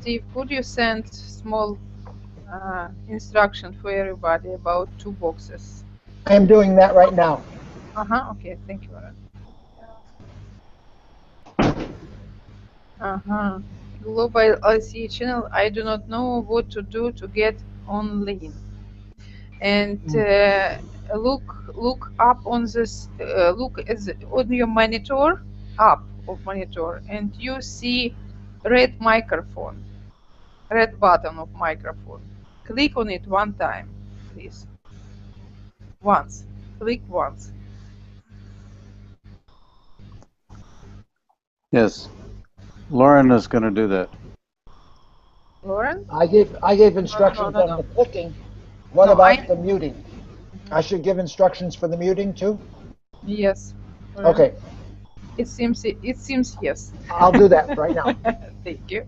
Steve, could you send small instruction for everybody about 2 boxes? I am doing that right now. Okay, thank you, Lauren. Global ICA channel, I do not know what to do to get online. And look up on this, on your monitor, up of monitor, and you see red microphone, red button of microphone. Click on it one time, please. Once. Click once. Yes. Lauren is going to do that. Lauren? I gave instructions on the clicking. What about the muting? I should give instructions for the muting too? Yes. Okay. It seems yes. I'll do that right now. Thank you.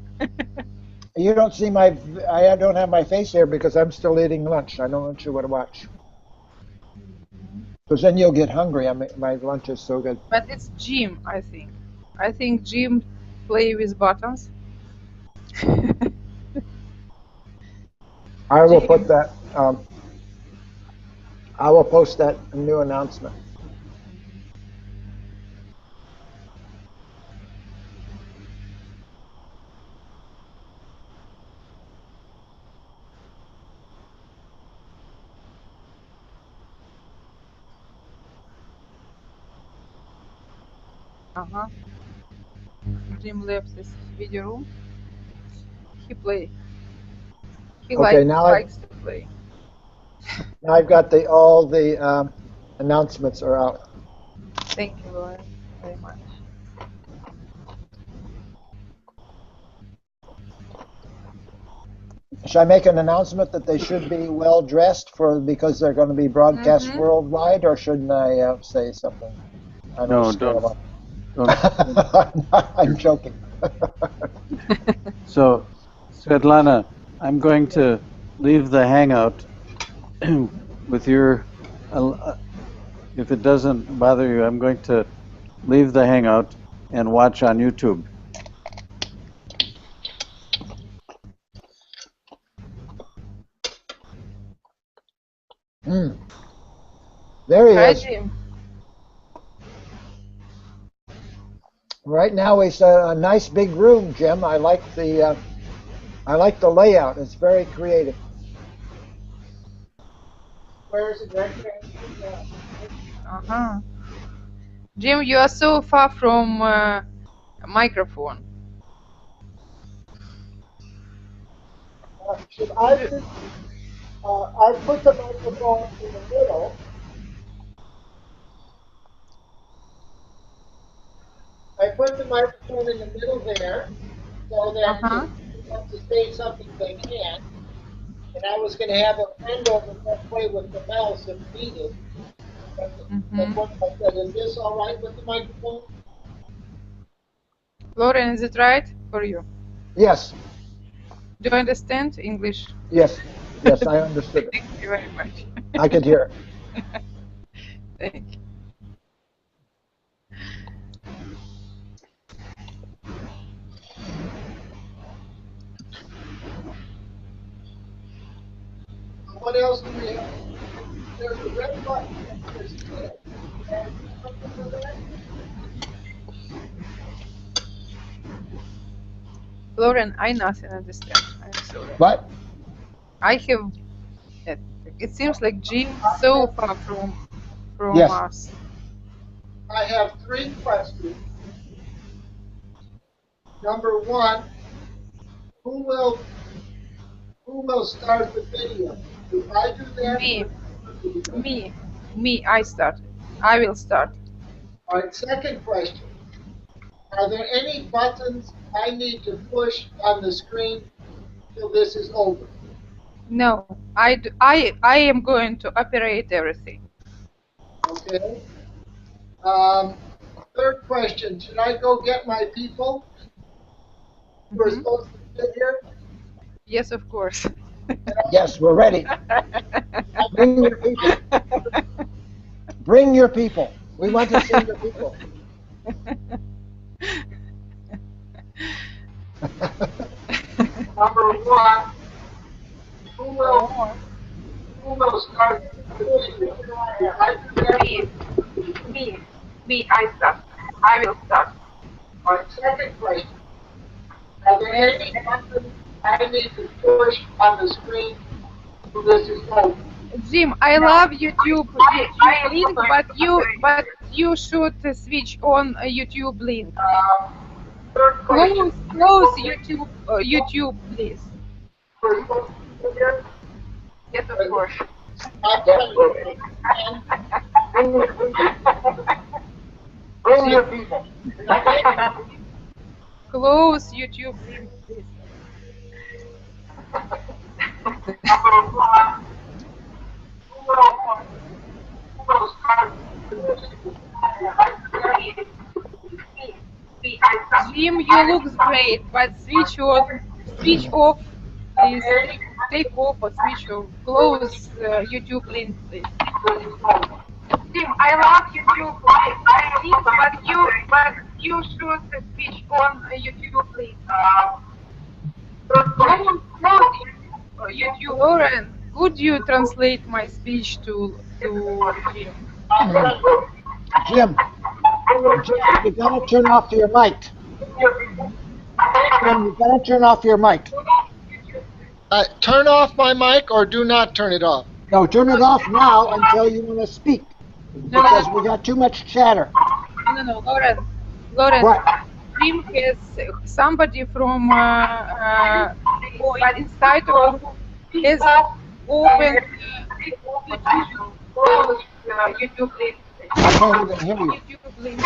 You don't see I don't have my face here because I'm still eating lunch. I don't want you to watch. Because then you'll get hungry. My lunch is so good. But it's Jim, I think. I think Jim play with buttons. I will put that. I will post that new announcement. Jim left this video room. He play. He okay, likes to play. Now I've got all the announcements are out. Thank you, Lauren, very much. Should I make an announcement that they should be well dressed because they're going to be broadcast worldwide, or shouldn't I say something? I don't. Don't. I'm joking. So, Svetlana, I'm going to leave the Hangout with your. If it doesn't bother you, I'm going to leave the Hangout and watch on YouTube. There he is. Right now it's a nice big room, Jim. I like the layout. It's very creative. Where is it? Jim, you are so far from a microphone. I put the microphone in the middle. I put the microphone in the middle there, so that if they want to say something, they can. And I was going to have a friend over there play with the mouse if needed. But what I said, is this all right with the microphone? Lauren, is it right for you? Yes. Do you understand English? Yes. Yes, I understood it. Thank you very much. I could hear it. Thank you. What else do we have? There's a red button. Lauren, I nothing understand. I'm sorry. What? I have. It seems like Jim so far from us. I have 3 questions. Number 1, who will start the video? Do I do that? Me. I start. I will start. All right. Second question: are there any buttons I need to push on the screen till this is over? No, I am going to operate everything. Okay. Third question: should I go get my people who are supposed to sit here? Yes, of course. Yes, we're ready. Bring your people. Bring your people. We want to see your people. Number one, who will start the video? Me, I start. I will start. All right, second question. Are there any buttons I need to push on the screen for this is over? Jim, I love YouTube link, but you should switch on YouTube link. Third question. Close YouTube, please. Yes, of course. I'm telling you. Bring your people. Close YouTube link, please. Jim, you look great, but switch off, please. Take off or switch off. Close YouTube link, please. Jim, I love YouTube link, but you should switch on YouTube link. YouTube. Lauren, could you translate my speech to Jim? Jim, you gotta turn off your mic. Jim, you gotta turn off your mic. Turn off my mic or do not turn it off. No, turn it off now until you want to speak, because we got too much chatter. No, Lauren. What? Jim has somebody from inside of has opened YouTube link. I can't even hear you. YouTube link.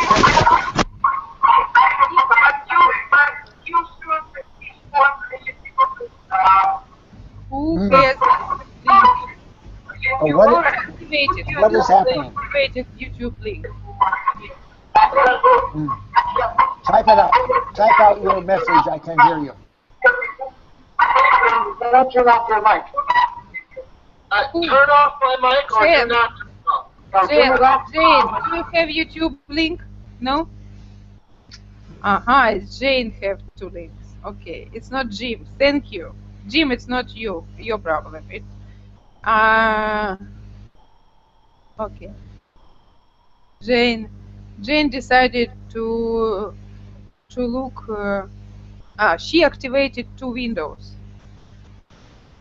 Who has What is happening? activated YouTube link? Type it out. Type out your message. I can hear you. Don't turn off your mic. Turn off my mic or do not turn it off. Jane, do you have YouTube link? No? Jane have two links. Okay, it's not Jim. Thank you. Jim, it's not your problem. Okay. Jane decided to look. She activated two windows.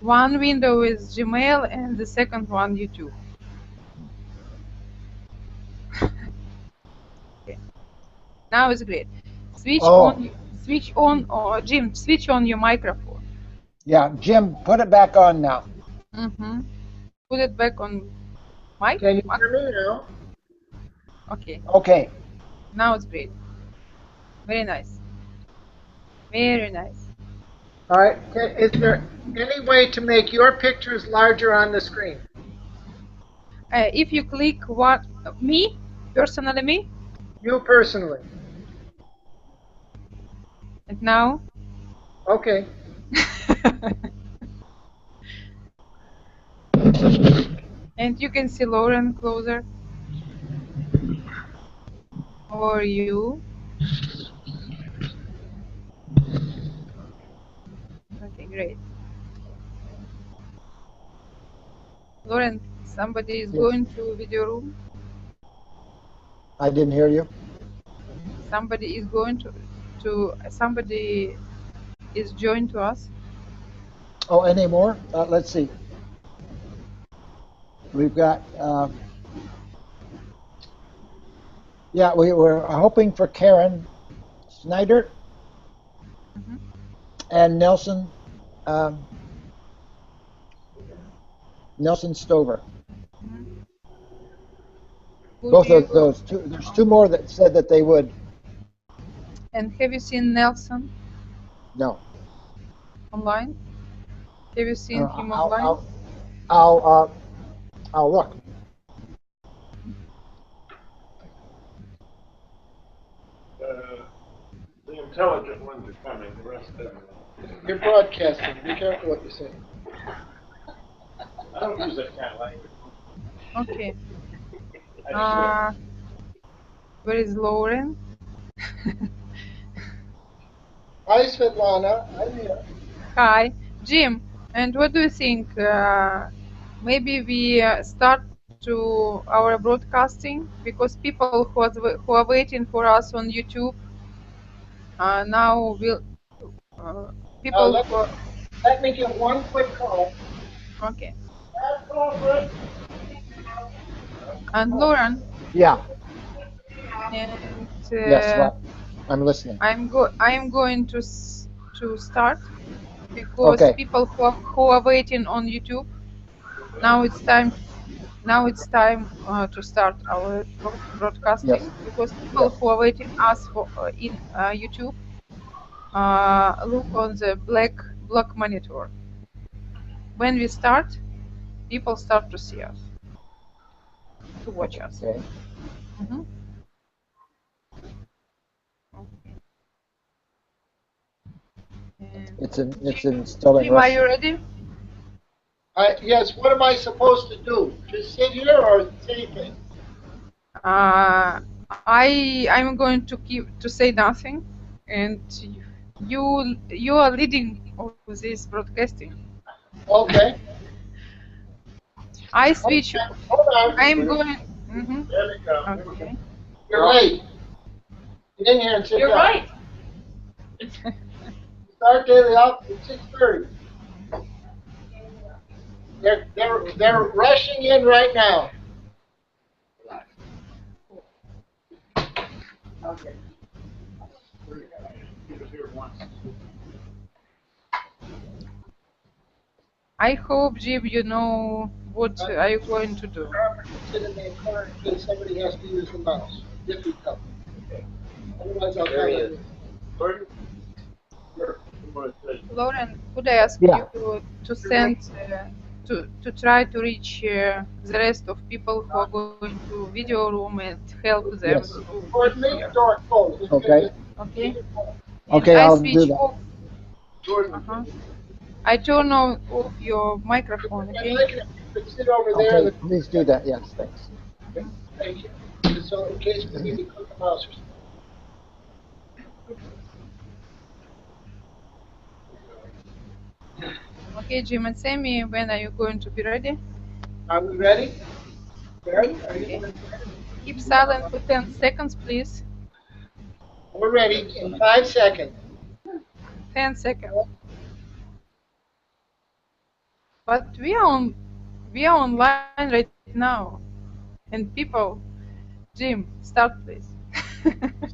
One window is Gmail and the second one YouTube. Okay. Now it's great. Switch on, Jim. Switch on your microphone. Yeah, Jim, put it back on now. Put it back on mic. Can you hear me now? Okay. Okay. Now it's great. Very nice. Very nice. All right. Is there any way to make your pictures larger on the screen? If you click me, personally me. You personally. And now? Okay. And you can see Lauren closer. Or you. Okay, great. Lauren, somebody is going to video room. I didn't hear you. Somebody is going somebody is joined to us. Oh, any more? Let's see. We've got, yeah, we were hoping for Karen Snyder and Nelson Stover. Both of those two. There's two more that said that they would. And have you seen Nelson? No. Online? Have you seen him online? I'll look. The intelligent ones are coming. The rest of them. You're broadcasting. Be careful what you say. I don't use that kind of language. Okay. Where is Lauren? Hi, Svetlana. I'm here. Hi, Jim. And what do you think? Maybe we start to our broadcasting because people who are waiting for us on YouTube now will Now, people who let me give one quick call. okay. Last call for it. And Lauren, Yeah. and Yes. What? I'm listening. I am going to start because Okay. people who are waiting on YouTube now it's time. Now it's time to start our broadcasting Yes. because people Yes. who are waiting us for in YouTube look on the black monitor. When we start, people start to see us, to watch us. Okay. Mhm. And It's still in Jim, are Russian. you ready? Yes, what am I supposed to do? Just sit here or say things? I'm going to keep to say nothing, and you are leading of this broadcasting. Okay. I switch. Hold on. I'm going. Hmm. There we go. Okay. You're late. Get in here and sit You're down. right. Start daily up at 6:30. They're rushing in right now. I hope, Jim, you know what are you going to do. Sit in the corner in case somebody has to use the mouse. Difficult. Otherwise, I'll tell you. Gordon? Sure. I'm gonna say, Lauren, could I ask Yeah. you to send to try to reach the rest of people who are going to video room and help them Yes. Or to leave hear? the door closed. Okay. Okay. And Okay. I I'll do switch that. off. Gordon, Uh-huh. I turn off your microphone. I'd Okay. like it if you could sit over there. Okay. Please do that. Yes. Thanks. Thank you. So in case we need to click the mouse or something. Okay, Jim and Sammy, when are you going to be ready? Are we ready? Ready? Are you Okay. ready? Keep silent for 10 seconds, please. We're ready in 5 seconds. 10 seconds. But we are online right now. And people, Jim, start please.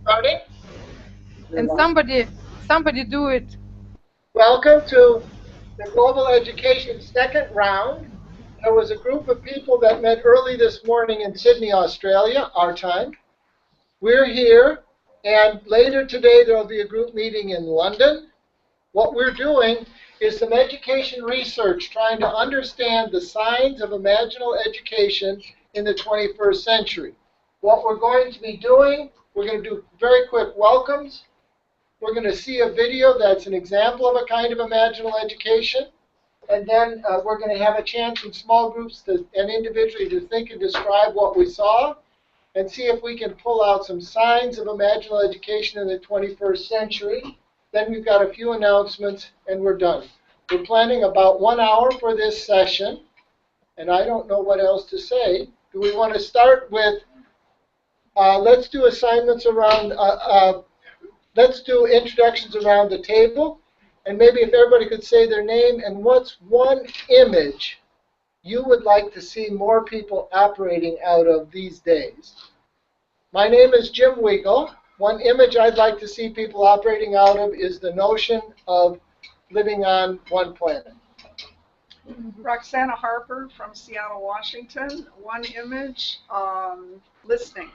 Starting. And somebody do it. Welcome to the Global Education second round. There was a group of people that met early this morning in Sydney, Australia, our time. We're here, and later today there will be a group meeting in London. What we're doing is some education research, trying to understand the signs of imaginal education in the 21st century. What we're going to be doing, we're going to do very quick welcomes. We're going to see a video that's an example of a kind of imaginal education. And then we're going to have a chance in small groups and individually to think and describe what we saw and see if we can pull out some signs of imaginal education in the 21st century. Then we've got a few announcements and we're done. We're planning about 1 hour for this session, and I don't know what else to say. Do we want to start with, let's do assignments around, let's do introductions around the table, and maybe if everybody could say their name and what's one image you would like to see more people operating out of these days. My name is Jim Weigel. One image I'd like to see people operating out of is the notion of living on one planet. Roxana Harper from Seattle, Washington. One image, listening.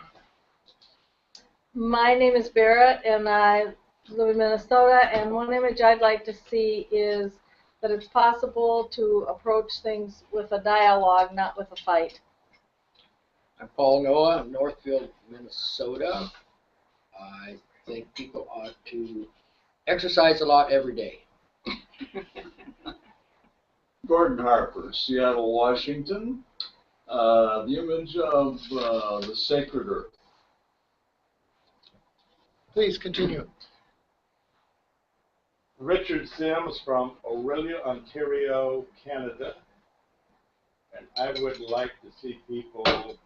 My name is Barrett, and I live in Minnesota, and one image I'd like to see is that it's possible to approach things with a dialogue, not with a fight. I'm Paul Noah, Northfield, Minnesota. I think people ought to exercise a lot every day. Gordon Harper, Seattle, Washington. The image of the sacred earth. Please continue. Richard Sims from Orillia, Ontario, Canada. And I would like to see people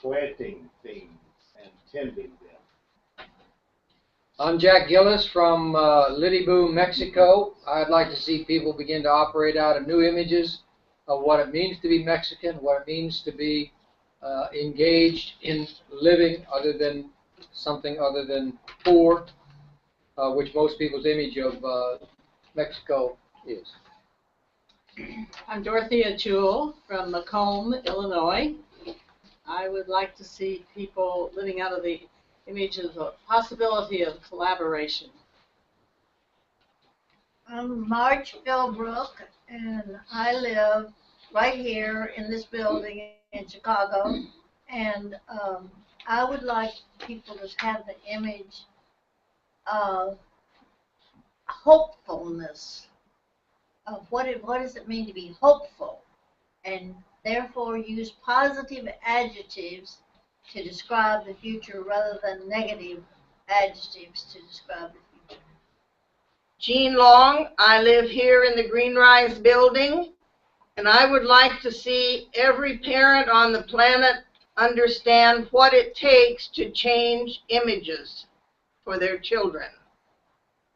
planting things and tending them. I'm Jack Gillis from Lidiboo, Mexico. I'd like to see people begin to operate out of new images of what it means to be Mexican, what it means to be engaged in living other than something other than poor, which most people's image of Mexico is. I'm Dorothea Jewell from Macomb, Illinois. I would like to see people living out of the image of the possibility of collaboration. I'm Marge Philbrook, and I live right here in this building in Chicago. And I would like people to have the image of hopefulness, of what does it mean to be hopeful, and therefore use positive adjectives to describe the future rather than negative adjectives to describe the future. Jean Long, I live here in the Green Rise building, and I would like to see every parent on the planet understand what it takes to change images for their children.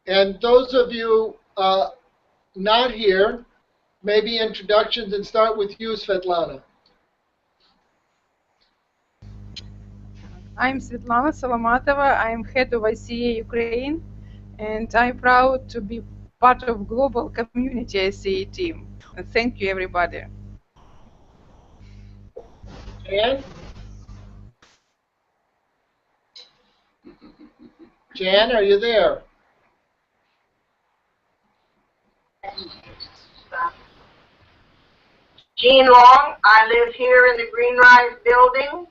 And those of you not here, maybe introductions, and start with you, Svetlana. I'm Svetlana Solomatova. I'm head of ICA Ukraine, and I'm proud to be part of global community ICA team. And thank you, everybody. Jan? Jan, are you there? Jean Long, I live here in the Green Rise building,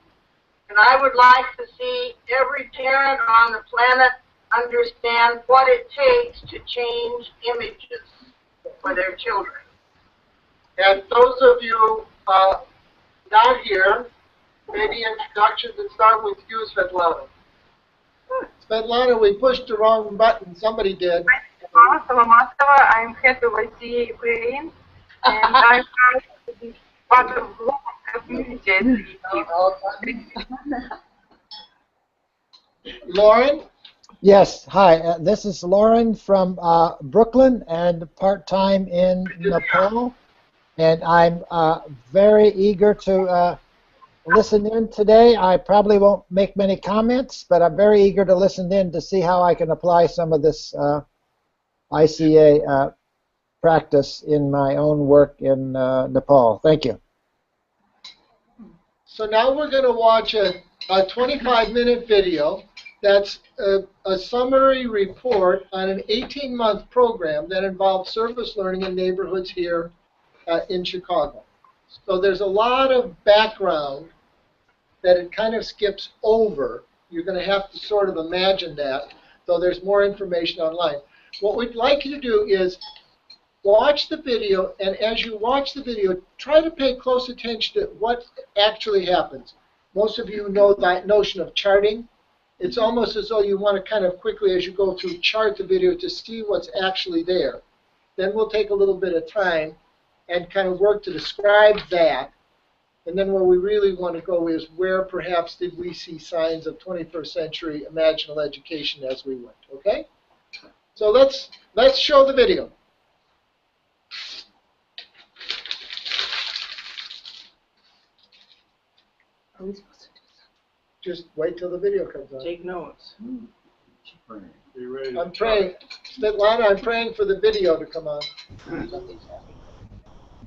and I would like to see every parent on the planet understand what it takes to change images for their children. And those of you not here, maybe introductions, and start with you, Svetlana. Svetlana, we pushed the wrong button. Somebody did. I'm Solomatova. I'm head of ICA Ukraine, and I'm proud to be part of global community ICA team. Lauren? Yes, hi. This is Lauren from Brooklyn and part-time in Nepal. And I'm very eager to listen in today. I probably won't make many comments, but I'm very eager to listen in to see how I can apply some of this ICA practice in my own work in Nepal. Thank you. So now we're going to watch a 25-minute video that's a summary report on an 18-month program that involves service learning in neighborhoods here in Chicago. So there's a lot of background that it kind of skips over. You're going to have to sort of imagine that, though there's more information online. What we'd like you to do is watch the video, and as you watch the video, try to pay close attention to what actually happens. Most of you know that notion of charting. It's almost as though you want to kind of quickly, as you go through, chart the video to see what's actually there. Then we'll take a little bit of time and kind of work to describe that. And then where we really want to go is where perhaps did we see signs of 21st century imaginal education as we went, okay? So let's show the video. Are we supposed to do Just wait till the video comes on. Take notes. Be ready. I'm praying, Svetlana, I'm praying for the video to come on.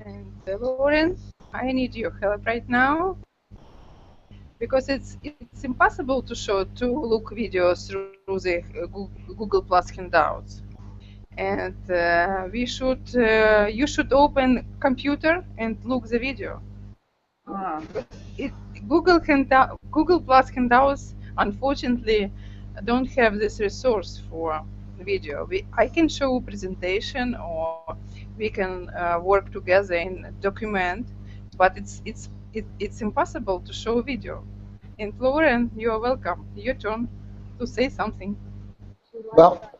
And Lauren, I need your help right now, because it's impossible to show two look videos through the Google Plus handouts. And you should open computer and look the video. Google Plus handouts unfortunately don't have this resource for video. I can show presentation, or we can work together in document, but it's impossible to show video. And Lauren, you are welcome. Your turn to say something. Well,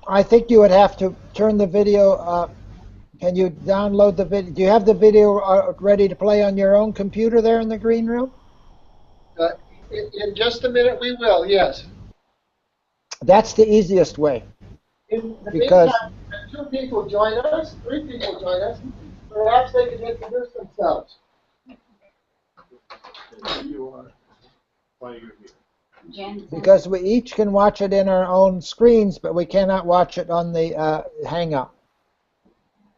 I think you would have to turn the video. Can you download the video? Do you have the video ready to play on your own computer there in the green room? In just a minute, we will. Yes. That's the easiest way. In the Because meantime, if 2 people join us, 3 people join us, perhaps they can introduce themselves. You are while you're here. because we each can watch it in our own screens, but we cannot watch it on the Hangout.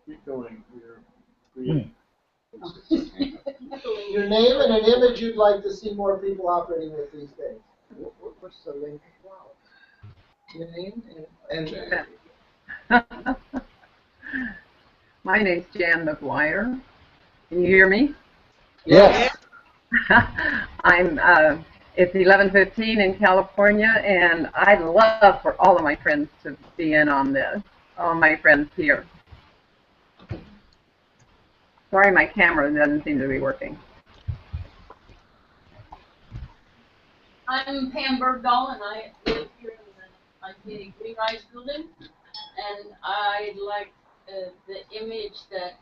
Keep going. You're Your name and an image you'd like to see more people operating with these days. What's the link? Your name and My name's Jan McGuire. Can you hear me? Yes. I'm. It's 11:15 in California, and I'd love for all of my friends to be in on this. All my friends here. Sorry, my camera doesn't seem to be working. I'm Pam Bergdahl, and I live here in the ICA Green Rise building, and I'd like the image that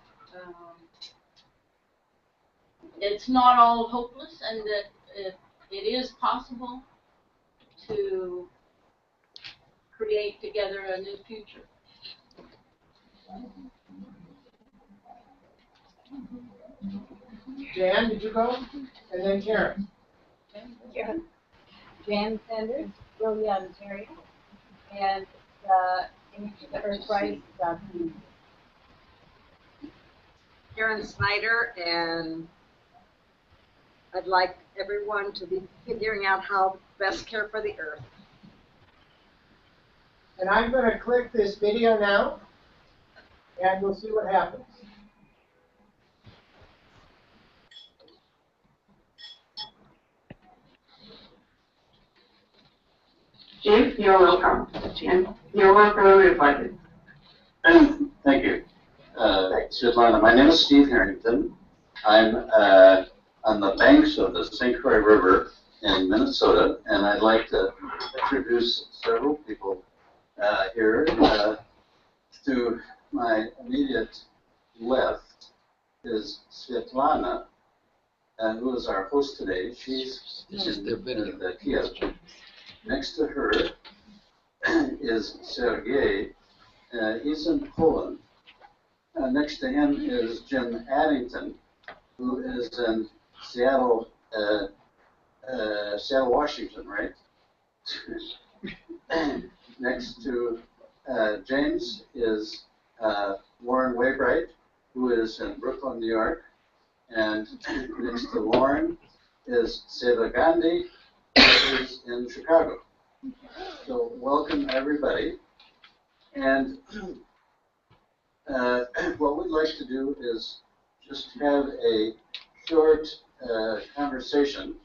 it's not all hopeless, and that it is possible to create together a new future. Jan, did you go? And then Karen. Jan Sanders, Willie, Ontario, and the image of the Earthrise community. Karen Snyder, and I'd like everyone to be figuring out how to best care for the earth. And I'm going to click this video now, and we'll see what happens. Chief, you're welcome. You're welcome, everybody. Thank you. Svetlana, my name is Steve Harrington. I'm on the banks of the St. Croix River in Minnesota, and I'd like to introduce several people here. To my immediate left is Svetlana, who is our host today. She's in the Kiev. Next to her is Sergey. He's in Poland. Next to him is Jim Addington, who is in Seattle, Washington, right? Next to James is Lauren Waybright, who is in Brooklyn, New York. And next to Lauren is Seva Gandhi, who is in Chicago. So welcome, everybody. And what we'd like to do is just have a short conversation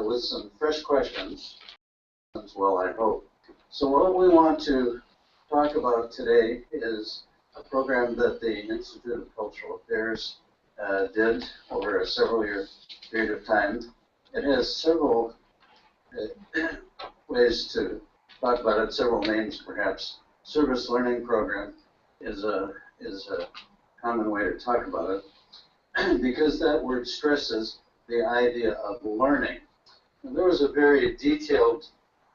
with some fresh questions as well, I hope. So what we want to talk about today is a program that the Institute of Cultural Affairs did over a several-year period of time. It has several ways to talk about it, several names perhaps. Service Learning Program is a common way to talk about it because that word stresses the idea of learning. And there was a very detailed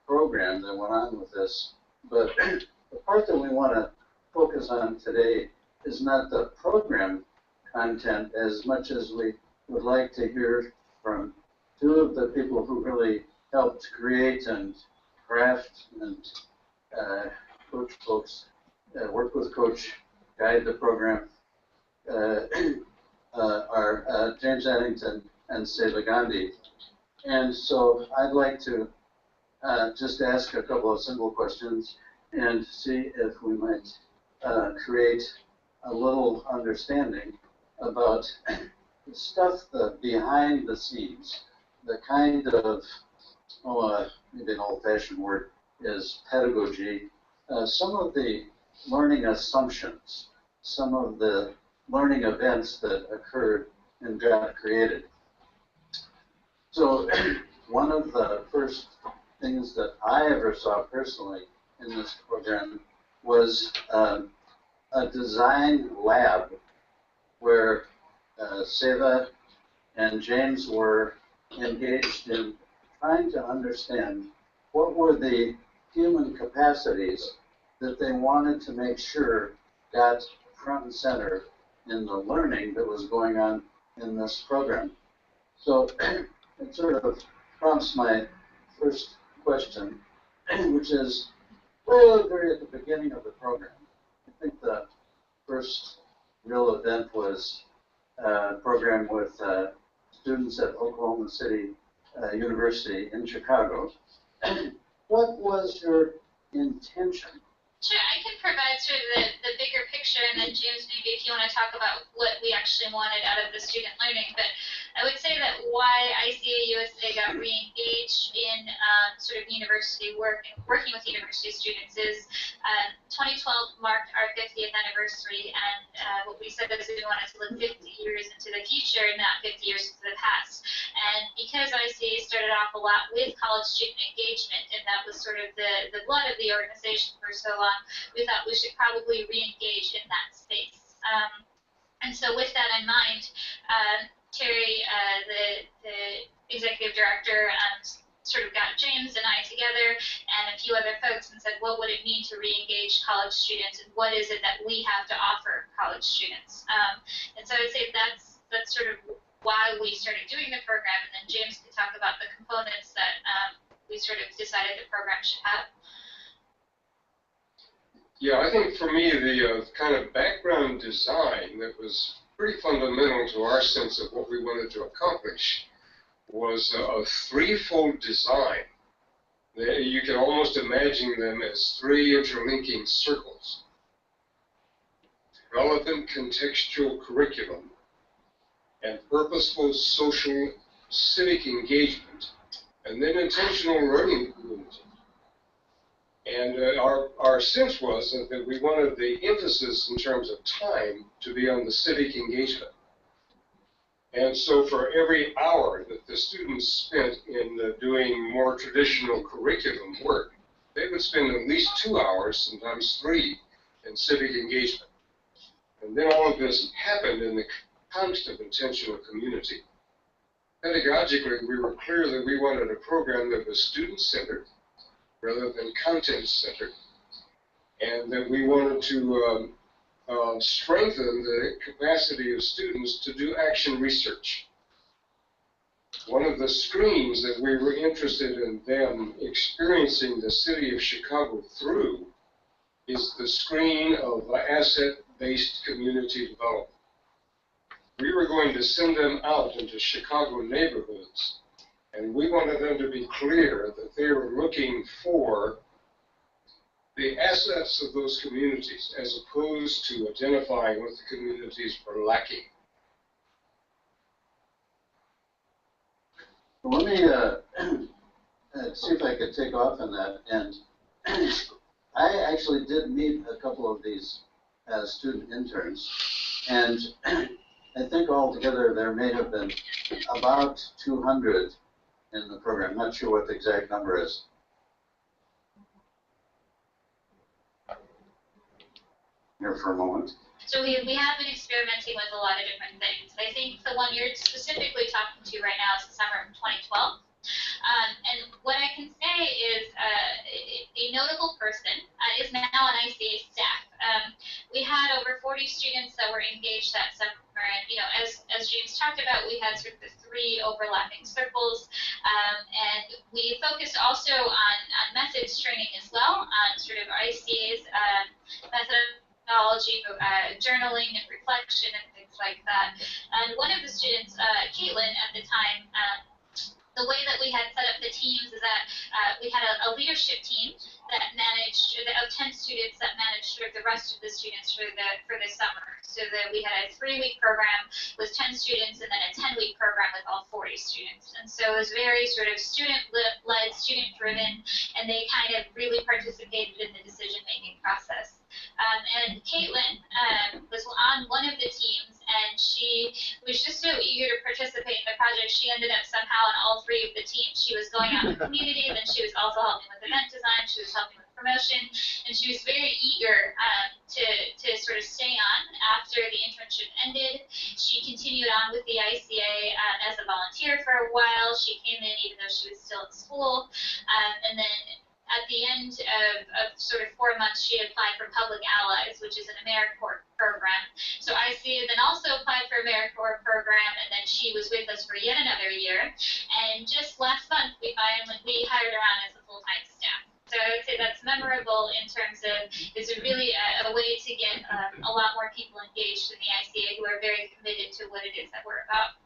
program that went on with this, but the part that we want to focus on today is not the program content as much as we would like to hear from 2 of the people who really helped create and craft and coach folks, work with Coach, guide the program, are James Addington and Seva Gandhi. And so I'd like to just ask a couple of simple questions and see if we might create a little understanding about the stuff behind the scenes, the kind of, maybe an old-fashioned word is pedagogy, some of the learning assumptions, some of the learning events that occurred and got created. So one of the first things that I ever saw personally in this program was a design lab where Seva and James were engaged in trying to understand what were the human capacities that they wanted to make sure got front and center in the learning that was going on in this program. So it sort of prompts my first question, which is, well, very at the beginning of the program, I think the first real event was a program with students at Oklahoma City University in Chicago. What was your intention? Sure, I can provide sort of the bigger picture, and then James, maybe if you want to talk about what we actually wanted out of the student learning. But I would say that why ICA-USA got re-engaged in sort of university work and working with university students is 2012 marked our 50th anniversary, and what we said is we wanted to look 50 years into the future, not 50 years into the past. And because ICA started off a lot with college student engagement, and that was sort of the blood of the organization for so long, we thought we should probably re-engage in that space. And so with that in mind, Terry, the executive director, sort of got James and I together and a few other folks and said, what would it mean to re-engage college students, and what is it that we have to offer college students? And so I'd say that's sort of why we started doing the program, and then James could talk about the components that we sort of decided the program should have. Yeah, I think for me, the kind of background design that was pretty fundamental to our sense of what we wanted to accomplish was a threefold design. You can almost imagine them as three interlinking circles. Relevant contextual curriculum and purposeful social civic engagement, and then intentional learning community. And our sense was that we wanted the emphasis in terms of time to be on the civic engagement. And so for every hour that the students spent in doing more traditional curriculum work, they would spend at least 2 hours, sometimes 3, in civic engagement. And then all of this happened in the context of intentional community. Pedagogically, we were clear that we wanted a program that was student-centered rather than content-centered, and that we wanted to strengthen the capacity of students to do action research. One of the screens that we were interested in them experiencing the city of Chicago through is the screen of asset-based community development. We were going to send them out into Chicago neighborhoods, and we wanted them to be clear that they were looking for the assets of those communities as opposed to identifying what the communities were lacking. Let me see if I could take off on that. And I actually did meet a couple of these student interns, and I think altogether there may have been about 200 in the program. I'm not sure what the exact number is. Here for a moment. So we have been experimenting with a lot of different things. I think the one you're specifically talking to right now is the summer of 2012. And what I can say is a notable person is now on ICA staff. We had over 40 students that were engaged that summer, and as James talked about, we had sort of the 3 overlapping circles, and we focused also on methods training as well, on sort of ICA's methodology, journaling and reflection and things like that. And one of the students, Caitlin, at the time, the way that we had set up the teams is that we had a leadership team that managed, of 10 students that managed sort of the rest of the students for the summer. So that we had a 3-week program with 10 students and then a 10-week program with all 40 students. And so it was very sort of student-led, student-driven, and they kind of really participated in the decision-making process. And Caitlin was on one of the teams, and she was just so eager to participate in the project, she ended up somehow on all 3 of the teams. She was going out in the community, then she was also helping with event design, she was helping with promotion, and she was very eager to sort of stay on after the internship ended. She continued on with the ICA as a volunteer for a while. She came in even though she was still in school, and then at the end of sort of 4 months, she applied for Public Allies, which is an AmeriCorps program. So ICA then also applied for AmeriCorps program, and then she was with us for yet another year. And just last month, we hired her on as a full-time staff. So I would say that's memorable in terms of it's really a way to get a lot more people engaged in the ICA who are very committed to what it is that we're about.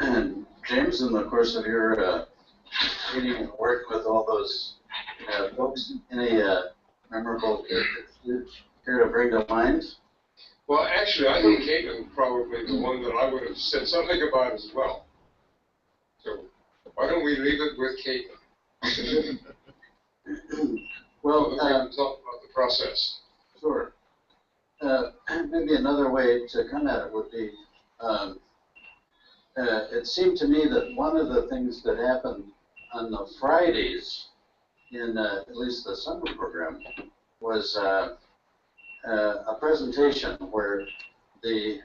And James, in the course of your meeting and working with all those folks, any memorable characters you care to bring to mind? Well, actually, I think Caitlin probably the one that I would have said something about as well. So why don't we leave it with Caitlin? Well, we can talk about the process. Sure. Maybe another way to come at it would be, it seemed to me that one of the things that happened on the Fridays in at least the summer program was a presentation where the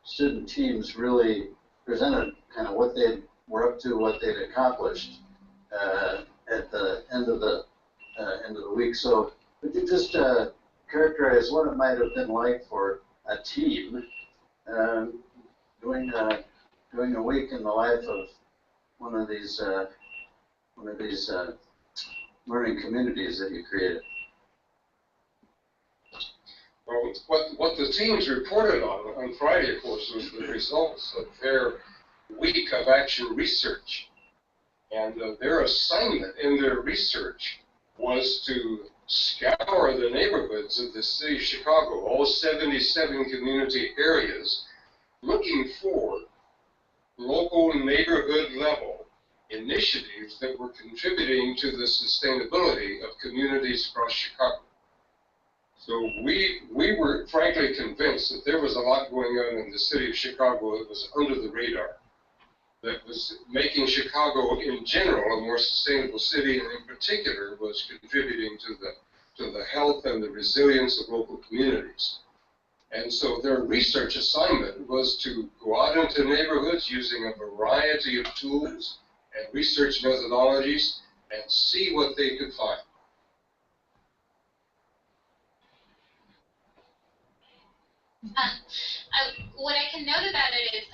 student teams really presented kind of what they were up to, what they'd accomplished at the end of the week. So could you just characterize what it might have been like for a team doing a week in the life of one of these learning communities that you created? Well, what the teams reported on Friday, of course, was the results of their week of action research. And their assignment in their research was to scour the neighborhoods of the city of Chicago, all 77 community areas, looking for local neighborhood level initiatives that were contributing to the sustainability of communities across Chicago. So we were frankly convinced that there was a lot going on in the city of Chicago that was under the radar, that was making Chicago in general a more sustainable city, and in particular was contributing to the health and the resilience of local communities. And so their research assignment was to go out into neighborhoods using a variety of tools and research methodologies and see what they could find. What I can note about it is,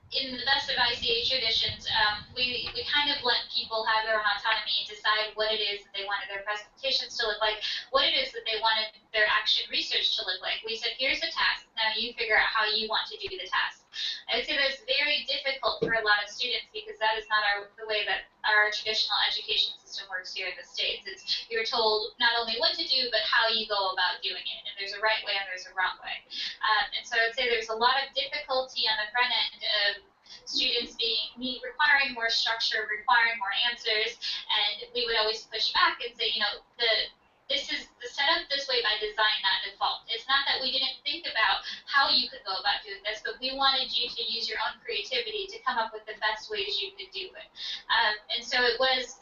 in the best of ICA traditions, we kind of let people have their own autonomy and decide what it is that they wanted their presentations to look like, what it is that they wanted their action research to look like. We said, here's the task, now you figure out how you want to do the task. I would say that's very difficult for a lot of students because that is not the way that our traditional education system works here in the States. It's you're told not only what to do, but how you go about doing it. And there's a right way and there's a wrong way. And so I would say there's a lot of difficulty on the front end of students requiring more structure, requiring more answers, and we would always push back and say, this is set up this way by design, not default. It's not that we didn't think about how you could go about doing this, but we wanted you to use your own creativity to come up with the best ways you could do it. And so it was,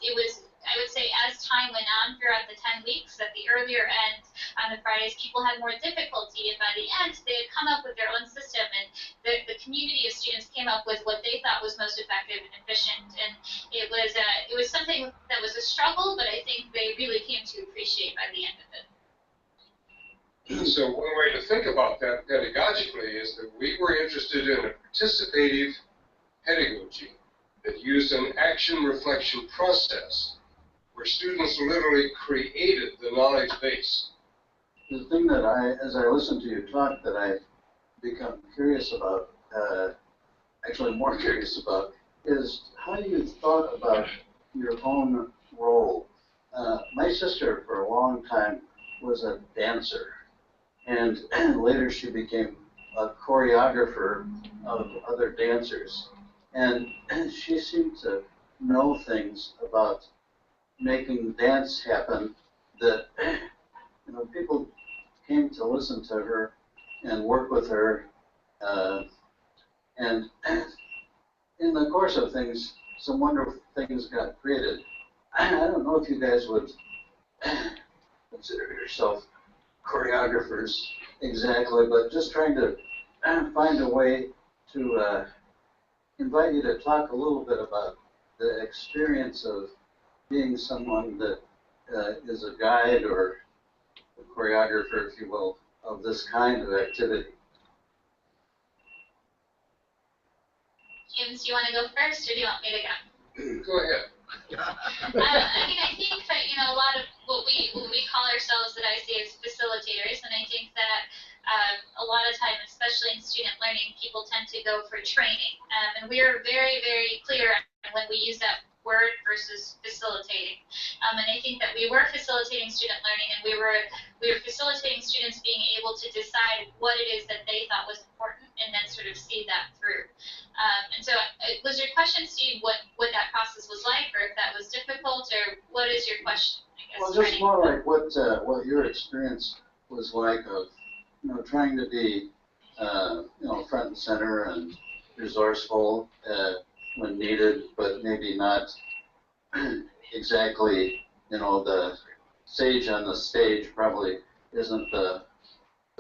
I would say, as time went on throughout the 10 weeks, at the earlier end on the Fridays, people had more difficulty, and by the end, they had come up with their own system, and the community of students came up with what they thought was most effective and efficient. And it was something that was a struggle, but I think they really came to appreciate by the end of it. So one way to think about that pedagogically is that we were interested in a participative pedagogy that used an action reflection process where students literally created the knowledge base. The thing that as I listen to you talk, that I become curious about, actually more curious about, is how you thought about your own role. My sister, for a long time, was a dancer, and later she became a choreographer of other dancers, and she seemed to know things about making dance happen that people came to listen to her and work with her, and in the course of things, some wonderful things got created. I don't know if you guys would consider yourself choreographers exactly, but just trying to find a way to invite you to talk a little bit about the experience of being someone that is a guide or a choreographer, if you will, of this kind of activity. James, do you want to go first, or do you want me to go? Go ahead. I mean, I think that, you know, a lot of what we call ourselves at ICA as facilitators, and I think that a lot of time, especially in student learning, people tend to go for training, and we're very, very clear when we use that word versus facilitating. And I think that we were facilitating student learning, and we were facilitating students being able to decide what it is that they thought was important, and then sort of see that through. And so, was your question, Steve, what that process was like, or if that was difficult, or what is your question? I guess, well, just more like what your experience was like of, you know, trying to be, you know, front and center and resourceful when needed, but maybe not exactly, you know, the sage on the stage probably isn't the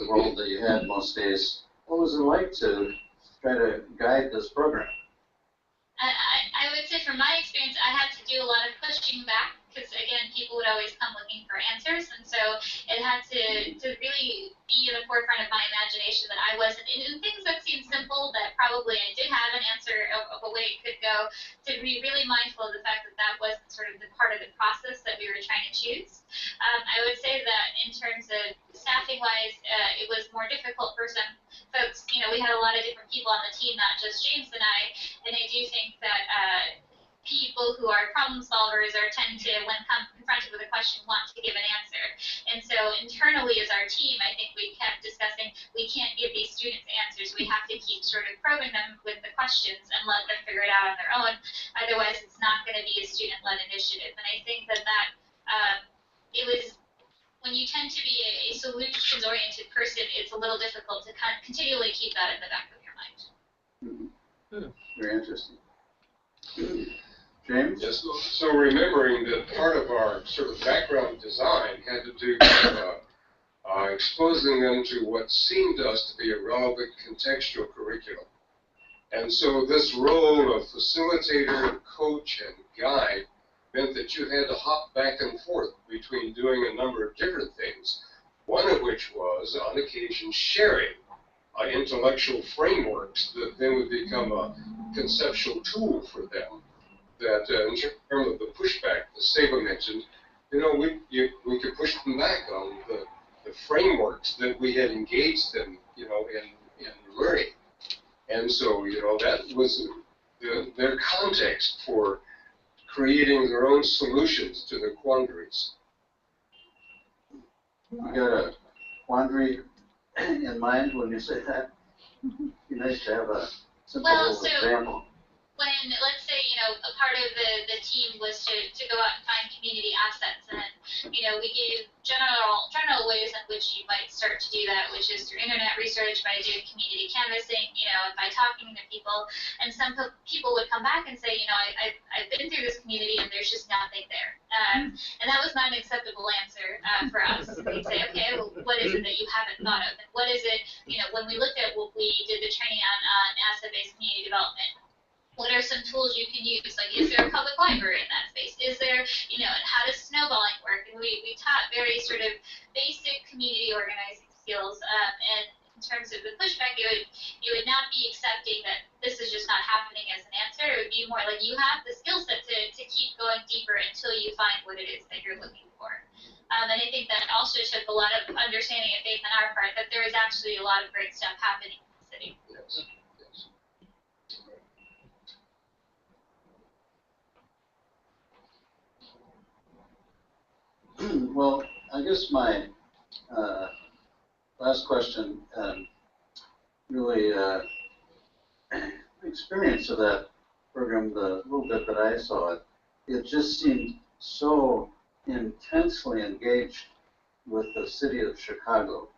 role that you had most days. What was it like to try to guide this program? I would say from my experience, I had to do a lot of pushing back because, again, people would always come looking for answers. And so it had to really be in the forefront of my imagination that I wasn't, in things that seemed simple, that probably I did have an answer of a way it could go, to be really mindful of the fact that that wasn't sort of the part of the process that we were trying to choose. I would say that in terms of staffing-wise, it was more difficult for some folks. You know, we had a lot of different people on the team, not just James and I do think that people who are problem solvers tend to, when confronted with a question, want to give an answer. And so internally as our team, I think we kept discussing, we can't give these students answers. We have to keep sort of probing them with the questions and let them figure it out on their own. Otherwise, it's not going to be a student-led initiative. And I think that it was, when you tend to be a solutions-oriented person, it's a little difficult to kind of continually keep that in the back of your mind. Very interesting. James? Yes, so remembering that part of our sort of background design had to do with exposing them to what seemed to us to be a relevant contextual curriculum. And so this role of facilitator, coach, and guide meant that you had to hop back and forth between doing a number of different things, one of which was, on occasion, sharing intellectual frameworks that then would become a conceptual tool for them. That in terms of the pushback that Saba mentioned, you know, we could push them back on the frameworks that we had engaged them, you know, in learning. And so, you know, that was their context for creating their own solutions to their quandaries. You got a quandary in mind when you say that? It'd be nice to have a simple example. When, let's say, you know, a part of the team was to go out and find community assets, and, you know, we gave general ways in which you might start to do that, which is through internet research, by doing community canvassing, you know, by talking to people. And some people would come back and say, you know, I've been through this community and there's just nothing there. And that was not an acceptable answer for us. We'd say, okay, well, what is it that you haven't thought of? And what is it, you know, when we looked at what we did the training on asset-based community development, what are some tools you can use? Like, is there a public library in that space? Is there, you know, and how does snowballing work? And we taught very sort of basic community organizing skills. And in terms of the pushback, you would not be accepting that this is just not happening as an answer. It would be more like you have the skill set to keep going deeper until you find what it is that you're looking for. And I think that also took a lot of understanding and faith on our part that there is actually a lot of great stuff happening in the city. Yes. Well, I guess my last question, really experience of that program, the little bit that I saw it just seemed so intensely engaged with the city of Chicago,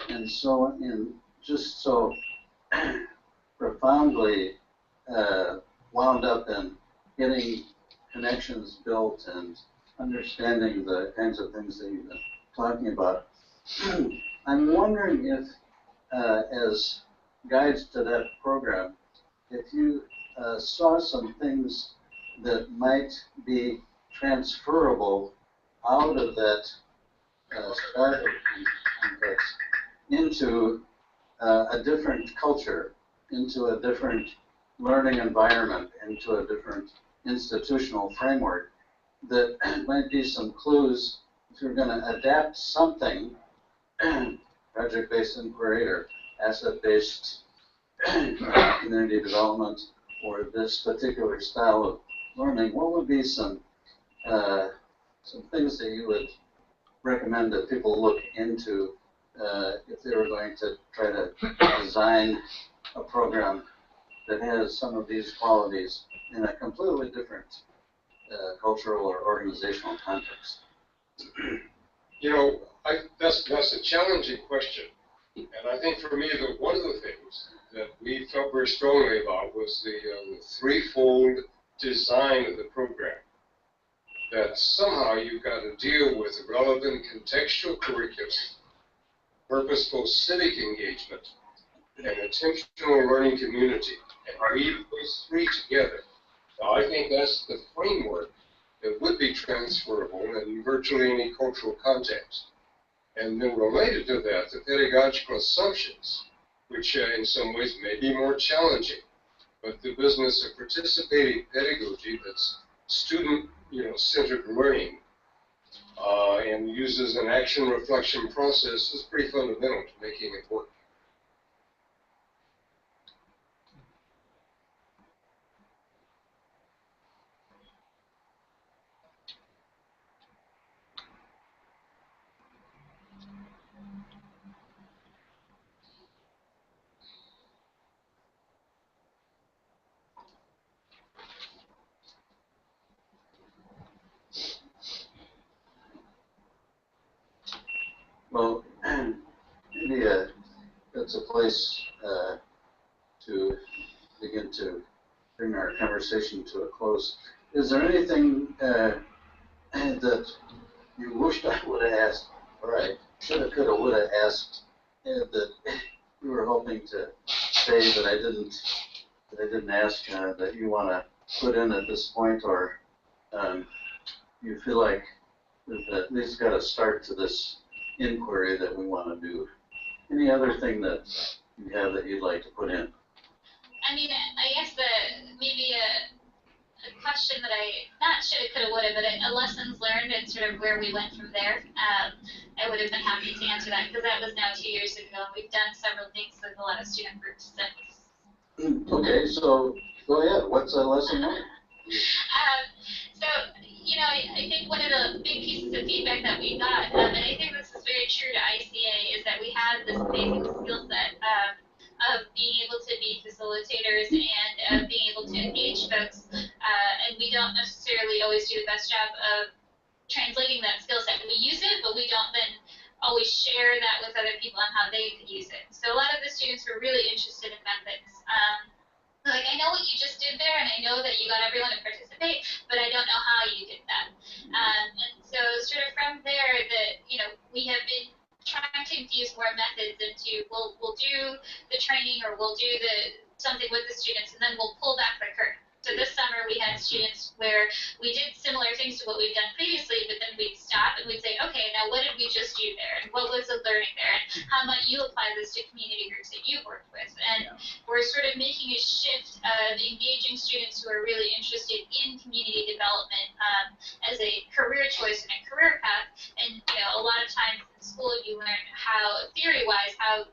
and so profoundly wound up in getting connections built and understanding the kinds of things that you've been talking about. I'm wondering if, as guides to that program, if you saw some things that might be transferable out of that startup context into a different culture, into a different learning environment, into a different institutional framework, that might be some clues if you're going to adapt something, project-based inquiry or asset-based community development, or this particular style of learning. What would be some things that you would recommend that people look into if they were going to try to design a program that has some of these qualities in a completely different cultural or organizational context? You know, that's a challenging question. And I think for me, one of the things that we felt very strongly about was the threefold design of the program. That somehow you've got to deal with relevant contextual curriculum, purposeful civic engagement, and intentional learning community, and weave those three together. Now, I think that's the framework that would be transferable in virtually any cultural context. And then related to that, the pedagogical assumptions, which in some ways may be more challenging, but the business of participating pedagogy that's student-centered learning and uses an action reflection process is pretty fundamental to making it work. Well, maybe that's a place to begin to bring our conversation to a close. Is there anything that you wished I would have asked, or I should have, could have, would have asked, that you were hoping to say that I didn't ask, that you want to put in at this point, or you feel like we've at least got a start to this inquiry that we want to do? Any other thing that you have that you'd like to put in? I mean, I guess maybe a question that I not shoulda, coulda, woulda, but a lessons learned and sort of where we went from there. I would have been happy to answer that because that was now 2 years ago. We've done several things with a lot of student groups since. Okay, so go ahead. What's a lesson learned? So, I think one of the big pieces of feedback that we got, and I think this is very true to ICA, is that we have this amazing skill set of being able to be facilitators and of being able to engage folks, and we don't necessarily always do the best job of translating that skill set. We use it, but we don't then always share that with other people on how they could use it. So a lot of the students were really interested in methods. Like, I know what you just did there, and I know that you got everyone to participate, but I don't know how you did that. And so sort of from there, we have been trying to infuse more methods into, we'll do the training or we'll do something with the students, and then we'll pull back the curtain. So this summer we had students where we did similar things to what we've done previously, but then we'd stop and we'd say, okay, now what did we just do there? And what was the learning there? And how might you apply this to community groups that you've worked with? And we're sort of making a shift of engaging students who are really interested in community development as a career choice and a career path. And a lot of times in school you learn how, theory-wise, how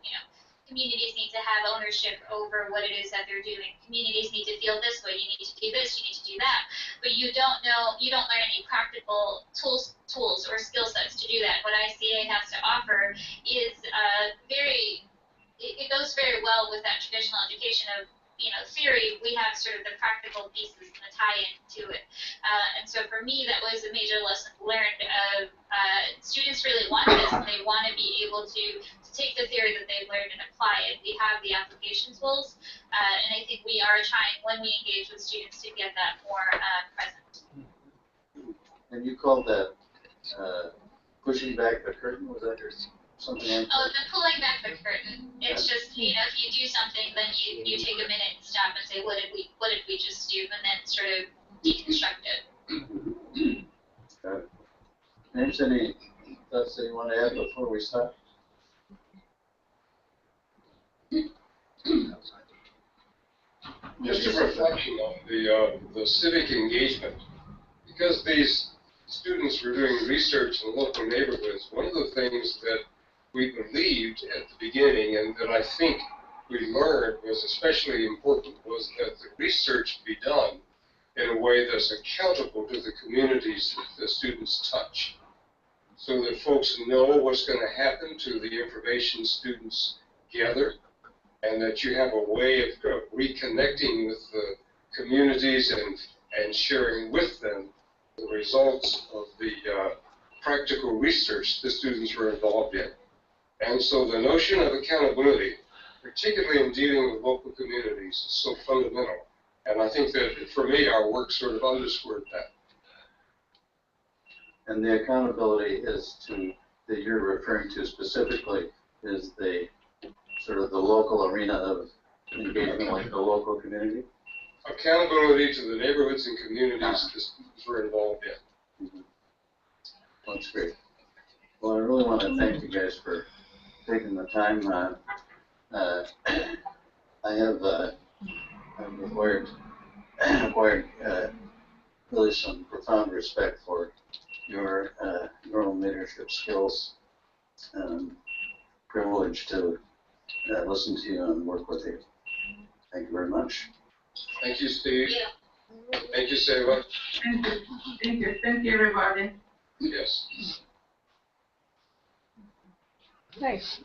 communities need to have ownership over what it is that they're doing. Communities need to feel this way. You need to do this. You need to do that. But you don't learn any practical tools or skill sets to do that. What ICA has to offer is it goes very well with that traditional education of theory. We have sort of the practical pieces and the tie-in to it. And so for me, that was a major lesson learned of students really want this, and they want to be able to take the theory that they've learned and apply it. We have the application tools, And I think we are trying, when we engage with students, to get that more present. And you called that pushing back the curtain? Was that something? Oh, the pulling back the curtain. It's just, you know, if you do something, then you take a minute and stop and say, what did we just do, and then sort of deconstruct it. Got it. James, any thoughts that you want to add before we start? Just a reflection on the civic engagement. Because these students were doing research in local neighborhoods, one of the things that we believed at the beginning and that I think we learned was especially important was that the research be done in a way that's accountable to the communities that the students touch, so that folks know what's going to happen to the information students gather, and that you have a way of reconnecting with the communities and sharing with them the results of the practical research the students were involved in. And so the notion of accountability, particularly in dealing with local communities, is so fundamental. And I think that, for me, our work sort of underscored that. And the accountability is that you're referring to specifically is the sort of the local arena of engagement with the local community? Accountability to the neighborhoods and communities the students were involved in. Mm-hmm. That's great. Well, I really want to thank you guys for taking the time. I've acquired really some profound respect for your own leadership skills. Privileged to listen to you and work with you. Thank you very much. Thank you, Steve. Thank you, Seva. Thank you. Thank you. Thank you, everybody. Yes. Nice.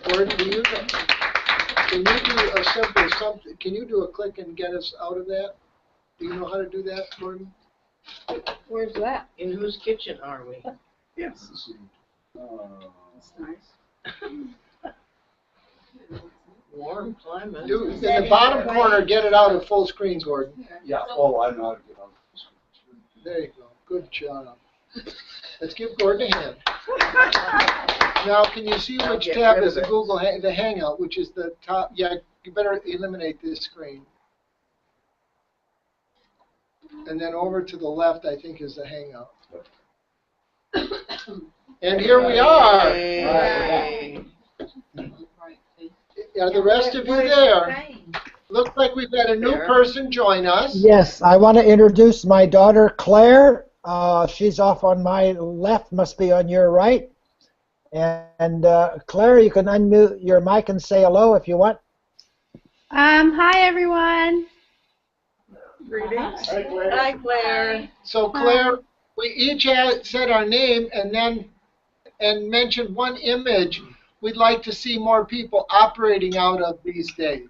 Gordon, can you do a simple something? Can you do a click and get us out of that? Do you know how to do that, Gordon? Where's that? In whose kitchen are we? Yes. That's nice. Warm climate. Do, in the bottom corner, get it out of full screen, Gordon. Yeah, oh, I know how to get on. There you go. Good job. Let's give Gordon a hand. Now, can you see which tab is the Google the Hangout, which is the top? Yeah, you better eliminate this screen. And then over to the left, I think, is the Hangout. And here we are. Hey. Are the rest of you there? Looks like we've had a new person join us. Yes, I want to introduce my daughter, Claire. She's off on my left, must be on your right. And Claire, you can unmute your mic and say hello if you want. Hi, everyone. Greetings. Hi, Claire. Hi, Claire. So, Claire, we each said our name and mentioned one image we'd like to see more people operating out of these days.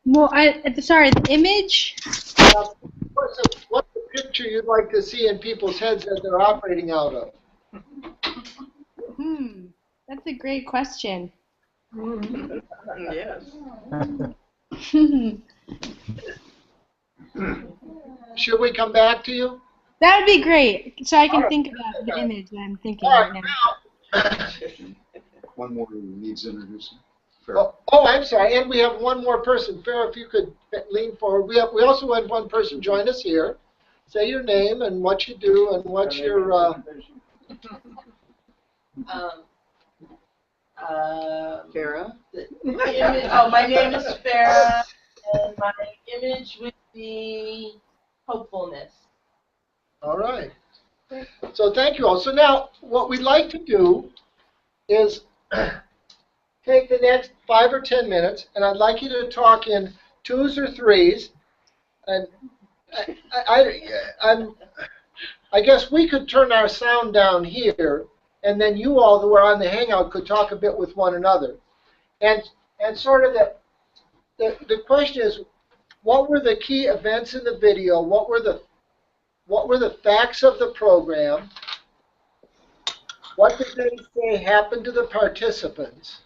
Well, sorry, the image? What's the picture you'd like to see in people's heads that they're operating out of? That's a great question. Yes. Should we come back to you? That would be great, so I can think about the image that I'm thinking right now. One more who needs introducing. Oh, I'm sorry, and we have one more person. Farrah, if you could lean forward. We also had one person join us here. Say your name and what you do and what's your... Farrah. My name is Farrah, and my image would be hopefulness. All right. So thank you all. So now what we'd like to do is take the next 5 or 10 minutes, and I'd like you to talk in 2s or 3s. And I guess we could turn our sound down here, and then you all who are on the Hangout could talk a bit with one another. And sort of the question is, what were the key events in the video? What were the facts of the program? What did they say happened to the participants?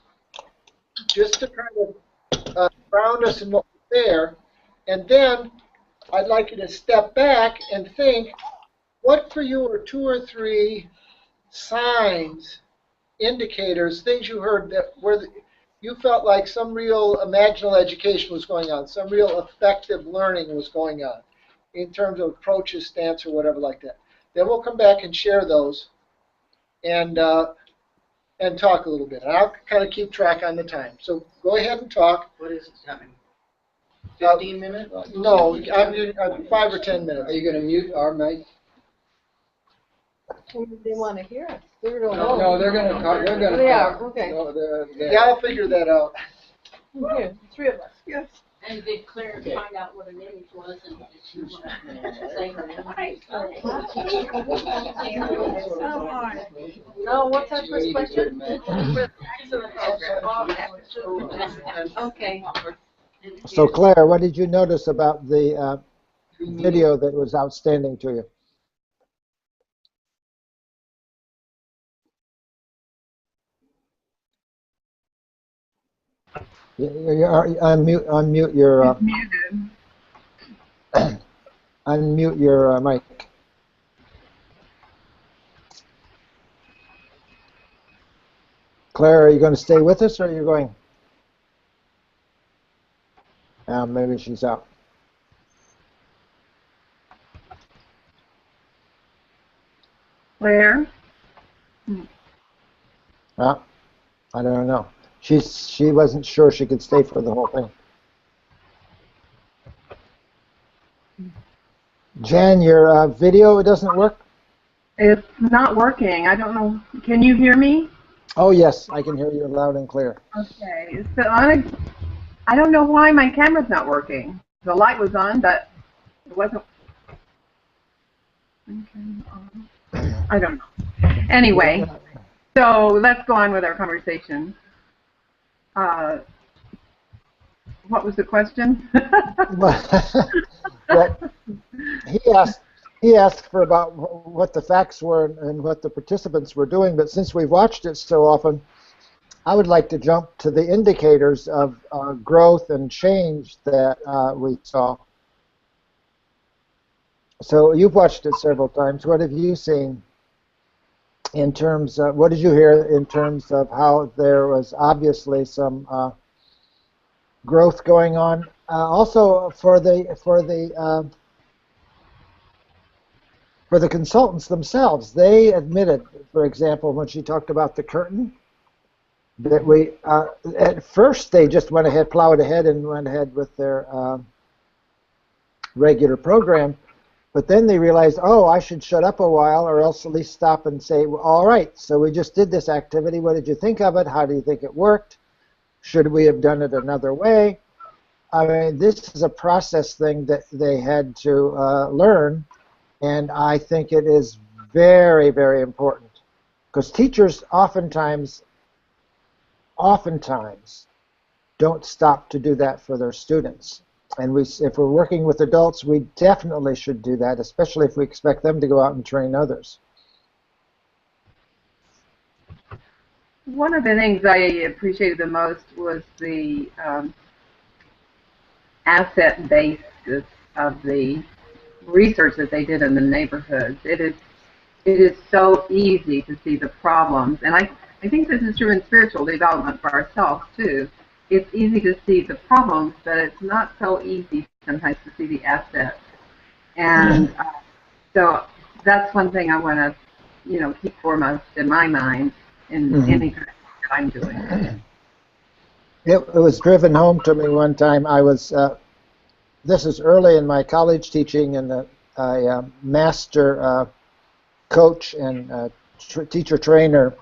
just to kind of ground us in what was there. And then I'd like you to step back and think, what for you are 2 or 3 signs, indicators, things you heard that you felt like some real imaginal education was going on, some real effective learning was going on in terms of approaches, stance, or whatever like that. Then we'll come back and share those and talk a little bit. And I'll kind of keep track on the time. So go ahead and talk. What is the time? 15 minutes? No, I'm 5 or 10 minutes. Are you going to mute our mic? They want to hear us. No, they're going to. They are, okay. No, Yeah, I'll figure that out. Here, 3 of us, yes. And did Claire find out what an image was and did she want to say her No, what's that first question? Okay. So Claire, what did you notice about the video that was outstanding to you? Unmute your unmute your mic. Claire, are you going to stay with us, or are you going? Maybe she's out. Claire? I don't know. She wasn't sure she could stay for the whole thing. Jan, your video doesn't work? It's not working. I don't know. Can you hear me? Oh, yes, I can hear you loud and clear. Okay. So I don't know why my camera's not working. The light was on, but it wasn't. I don't know. Anyway, so let's go on with our conversation. What was the question? Well, he asked for about what the facts were and what the participants were doing, but since we've watched it so often, I would like to jump to the indicators of growth and change that we saw. So you've watched it several times. What have you seen in terms of, what did you hear in terms of how there was obviously some growth going on? Also for the consultants themselves, they admitted, for example, when she talked about the curtain, that we at first they just went ahead, plowed ahead, and went ahead with their regular program. But then they realized, oh, I should shut up a while, or else at least stop and say, well, all right, so we just did this activity. What did you think of it? How do you think it worked? Should we have done it another way? I mean, this is a process thing that they had to learn, and I think it is very, very important. Because teachers oftentimes don't stop to do that for their students. And if we're working with adults, we definitely should do that, especially if we expect them to go out and train others. One of the things I appreciated the most was the asset basis of the research that they did in the neighborhoods. It is so easy to see the problems, and I think this is true in spiritual development for ourselves too. It's easy to see the problems, but it's not so easy sometimes to see the assets. And so that's one thing I want to, keep foremost in my mind in any kind of that I'm doing. It was driven home to me one time. I was, this is early in my college teaching, and a master coach and teacher trainer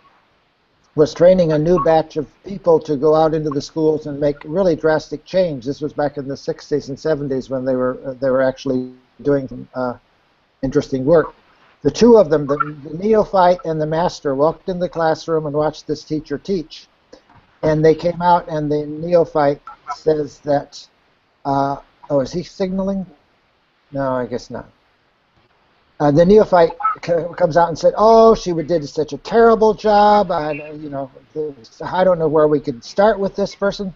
was training a new batch of people to go out into the schools and make really drastic change. This was back in the 60s and 70s when they were actually doing some interesting work. The two of them, the neophyte and the master, walked in the classroom and watched this teacher teach. And they came out, and the neophyte says that, oh, is he signaling? No, I guess not. The neophyte comes out and said, "Oh, she did such a terrible job. I don't know where we could start with this person."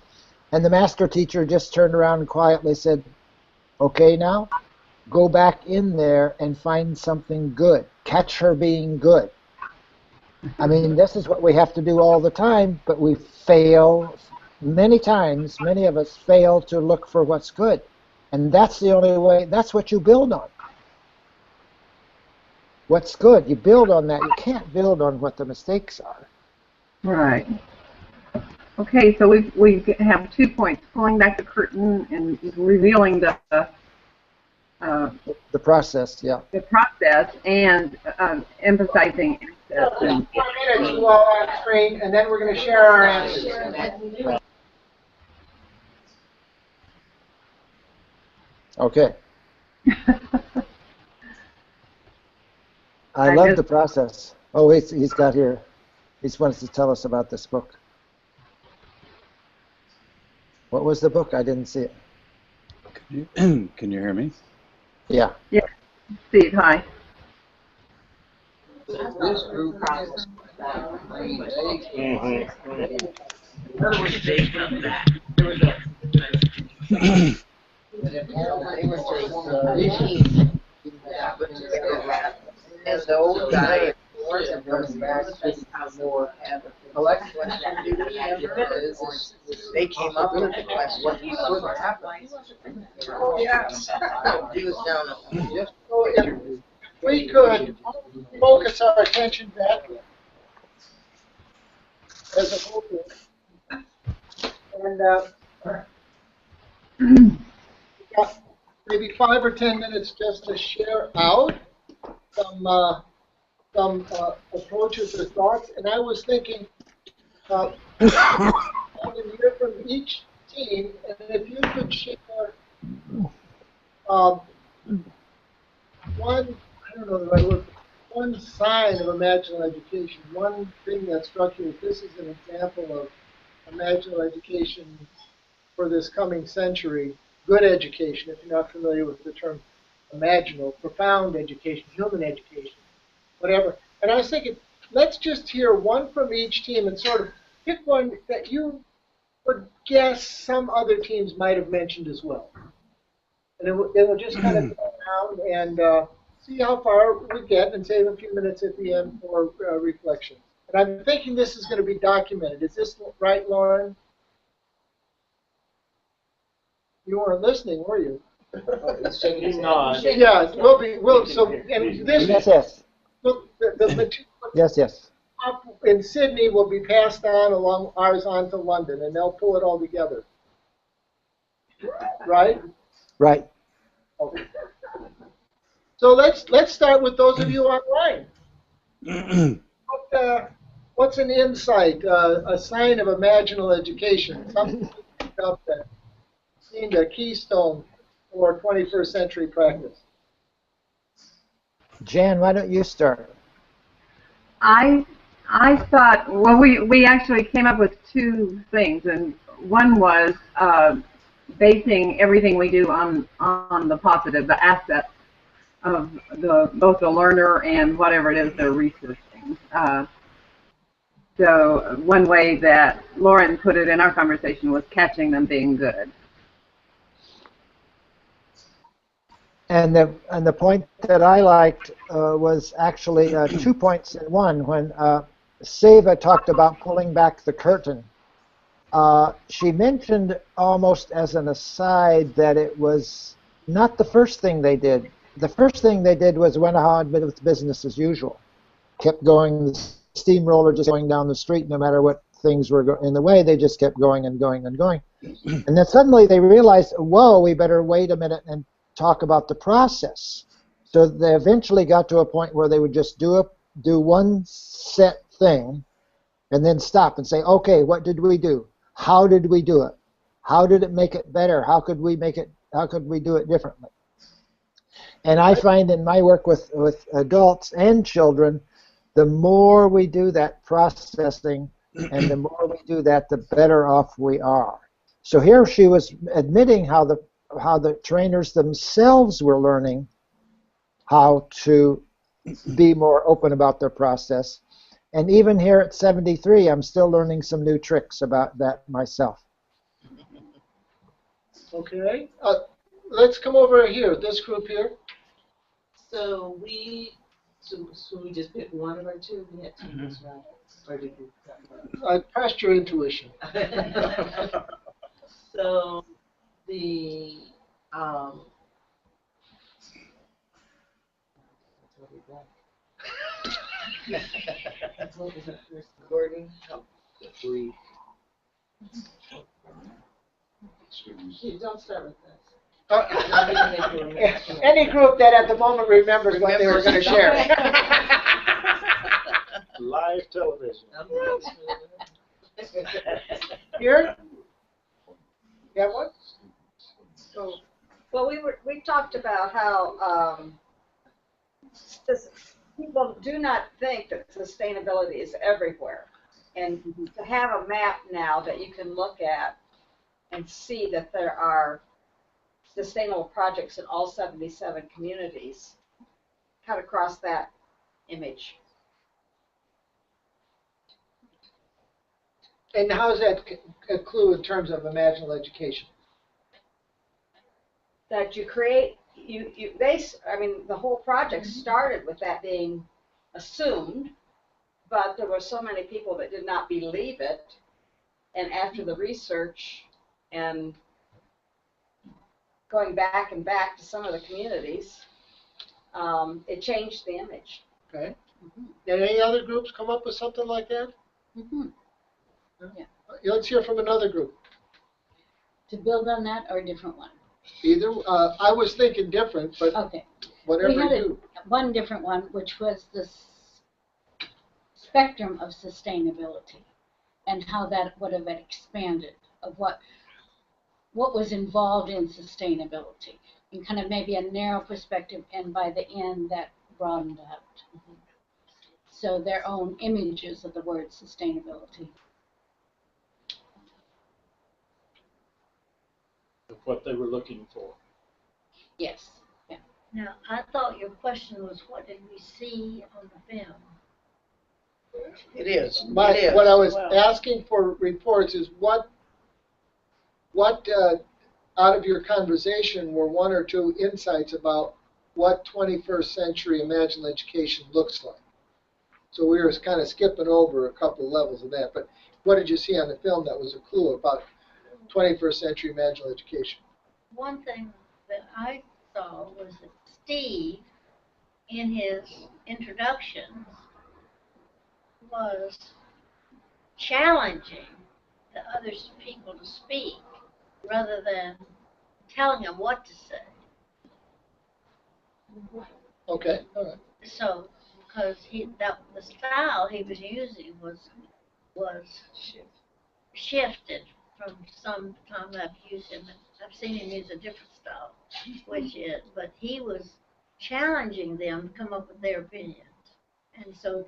And the master teacher just turned around and quietly said, "Okay, now go back in there and find something good. Catch her being good." I mean, this is what we have to do all the time, but we fail many times. Many of us fail to look for what's good, and that's the only way. That's what you build on. What's good, you build on that. You can't build on what the mistakes are. Right. Okay, so we have 2 points: pulling back the curtain and revealing the process. Yeah. The process, and emphasizing access. 4 minutes you all on screen, and then we're going to share our answers. Okay. I love the process. Oh, he's got here. He wants to tell us about this book. What was the book? I didn't see it. Can you hear me? Yeah. Yeah. Steve, hi. This group was And the old guy they came up with the question. Oh, yes. He was down at So if we could focus our attention back as a whole group, and we've got maybe 5 or 10 minutes just to share out some approaches or thoughts. And I was thinking, I can hear from each team, and if you could share one, I don't know the right word, one sign of imaginal education, one thing that struck you. This is an example of imaginal education for this coming century. Good education, if you're not familiar with the term imaginal, profound education, human education, whatever. And I was thinking, let's just hear one from each team and sort of pick one that you would guess some other teams might have mentioned as well. And it will just kind of go around and see how far we get and save a few minutes at the end for reflection. And I'm thinking this is going to be documented. Is this right, Lauren? You weren't listening, were you? He's not. Yeah, we'll so and this yes. So the material Yes. up in Sydney will be passed on along ours on to London, and they'll pull it all together. Right? Right. Okay. So let's start with those of you online. What's an insight, a sign of imaginal education? Something up that seemed a keystone for 21st century practice. Jan, why don't you start? I thought, well, we actually came up with 2 things, and one was basing everything we do on the positive, the assets of both the learner and whatever it is they're researching. So one way that Lauren put it in our conversation was catching them being good. And the point that I liked was actually 2 points in one. When Seva talked about pulling back the curtain, she mentioned almost as an aside that it was not the first thing they did. The first thing they did was went on with business as usual. Kept going, the steamroller just going down the street, no matter what things were in the way, they just kept going and going and going. And then suddenly they realized, whoa, we better wait a minute and talk about the process. So they eventually got to a point where they would just do one set thing and then stop and say, okay, what did we do? How did we do it? How did it make it better? How could we do it differently? And I find in my work with adults and children, the more we do that processing and the more we do that, the better off we are. So here she was admitting how the trainers themselves were learning how to be more open about their process. And even here at 73, I'm still learning some new tricks about that myself. Okay. Let's come over here, this group here. So we just pick one or two? We had two groups, right? Or did we? I trust your intuition. So the Gordon, Three. Don't start with this. Any group that at the moment remembers what they were going to share. Live television. Here? You have one? So, well, we talked about how people do not think that sustainability is everywhere, and to have a map now that you can look at and see that there are sustainable projects in all 77 communities, cut across that image. And how is that a clue in terms of imaginal education? That you create, I mean, the whole project started with that being assumed, but there were so many people that did not believe it, and after the research and going back and back to some of the communities, it changed the image. Okay. Did any other groups come up with something like that? Mm-hmm. Yeah. Let's hear from another group. To build on that or a different one? Either. I was thinking different, but okay. Whatever we had you do. One different one, which was the spectrum of sustainability and how that would have expanded of what was involved in sustainability, and kind of maybe a narrow perspective, and by the end that broadened out. Mm-hmm. So their own images of the word sustainability. Of what they were looking for. Yes. Yeah. Now, I thought your question was, what did we see on the film? It is. What I was asking for reports is what out of your conversation were one or two insights about what 21st century imaginal education looks like. So we were kind of skipping over a couple of levels of that. But what did you see on the film that was a clue about 21st century imaginal education? One thing that I saw was that Steve, in his introductions, was challenging the other people to speak rather than telling them what to say. Okay, all right. So, because the style he was using was shifted from some time I've used him. I've seen him use a different style, but he was challenging them to come up with their opinions. And so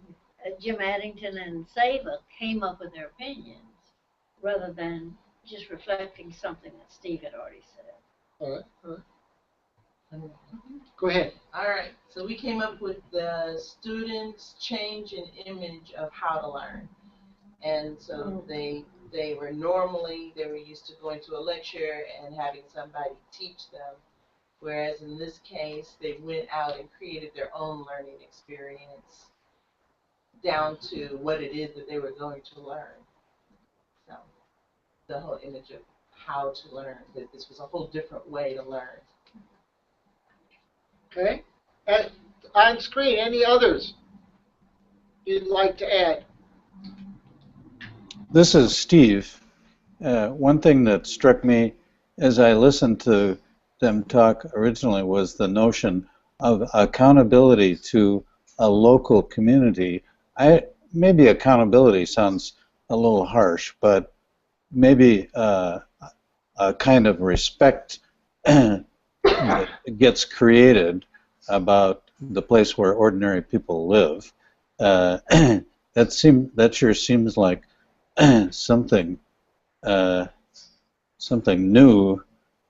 Jim Addington and Sava came up with their opinions rather than just reflecting something that Steve had already said. All right, all right. Go ahead. All right. So we came up with the students' change in image of how to learn. And so they were used to going to a lecture and having somebody teach them. Whereas in this case, they went out and created their own learning experience down to what it is that they were going to learn. So the whole image of how to learn, that this was a whole different way to learn. Okay. On screen, any others you'd like to add? This is Steve. One thing that struck me as I listened to them talk originally was the notion of accountability to a local community. Maybe accountability sounds a little harsh, but maybe a kind of respect that gets created about the place where ordinary people live. That sure seems like something new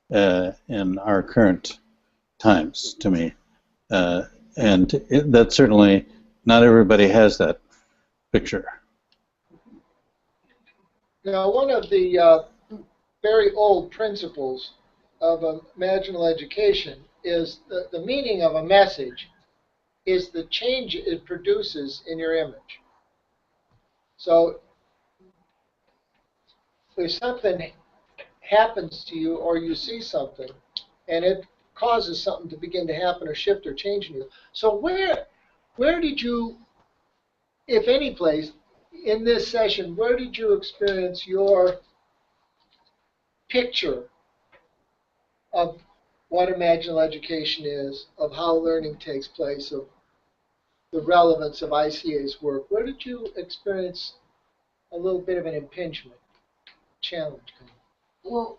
in our current times to me. And that certainly, not everybody has that picture. Now, one of the very old principles of imaginal education is the meaning of a message is the change it produces in your image. So if something happens to you or you see something and it causes something to begin to happen or shift or change in you. So where did you, if any place, in this session, where did you experience your picture of what imaginal education is, of how learning takes place, of the relevance of ICA's work? Where did you experience a little bit of an impingement, challenge? Well,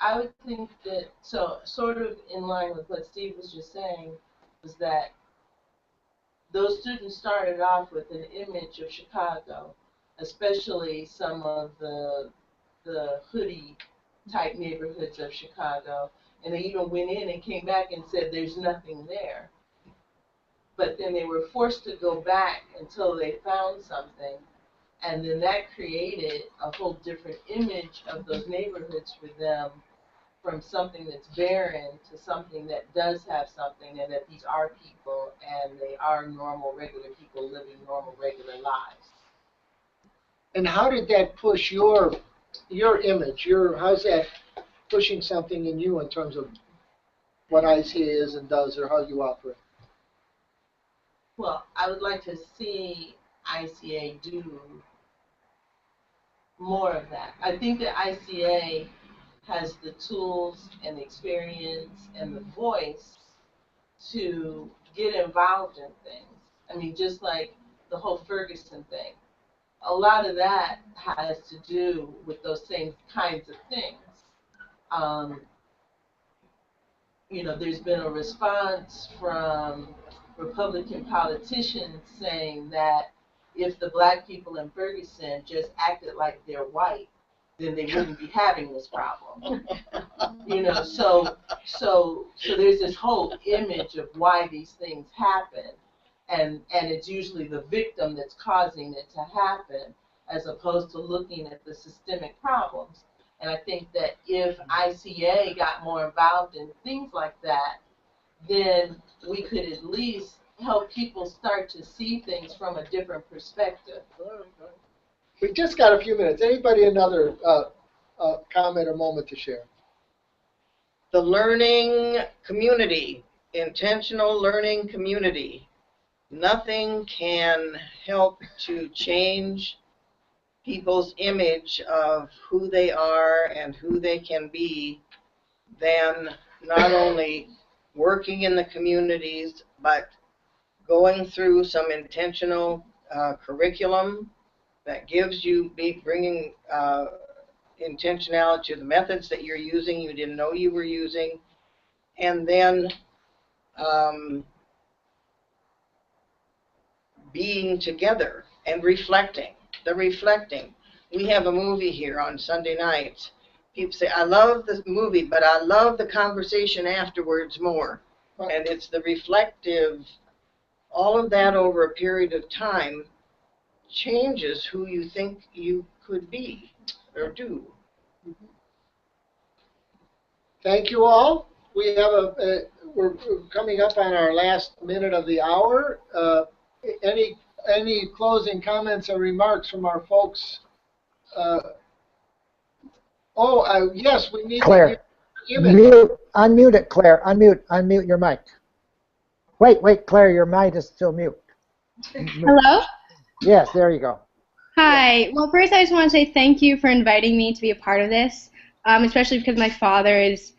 I would think that, so sort of in line with what Steve was just saying, was that those students started off with an image of Chicago, especially some of the hoodie type neighborhoods of Chicago. And they even went in and came back and said there's nothing there. But then they were forced to go back until they found something. And then that created a whole different image of those neighborhoods for them, from something that's barren to something that does have something, and that these are people and they are normal, regular people living normal, regular lives. And how did that push your image? How's that pushing something in you in terms of what ICA is and does, or how you operate? Well, I would like to see ICA do more of that. I think that ICA has the tools and the experience and the voice to get involved in things. I mean, just like the whole Ferguson thing. A lot of that has to do with those same kinds of things. You know, there's been a response from Republican politicians saying that if the black people in Ferguson just acted like they're white, then they wouldn't be having this problem. You know, so there's this whole image of why these things happen, and it's usually the victim that's causing it to happen, as opposed to looking at the systemic problems. And I think that if ICA got more involved in things like that, then we could at least help people start to see things from a different perspective. We've just got a few minutes. Anybody another comment or moment to share? The learning community, intentional learning community. Nothing can help to change people's image of who they are and who they can be than not only working in the communities, but going through some intentional curriculum that gives you, bringing intentionality to the methods that you're using, you didn't know you were using, and then being together and reflecting. The reflecting. We have a movie here on Sunday nights. People say, I love the movie, but I love the conversation afterwards more. And it's the reflective, all of that over a period of time changes who you think you could be or do. Thank you all. We have we're coming up on our last minute of the hour. Any closing comments or remarks from our folks? Yes, we need Claire, unmute it, Claire. Unmute your mic. Wait, Claire, your mic is still mute. Hello? Yes, there you go. Hi. Well, first I just want to say thank you for inviting me to be a part of this, especially because my father is,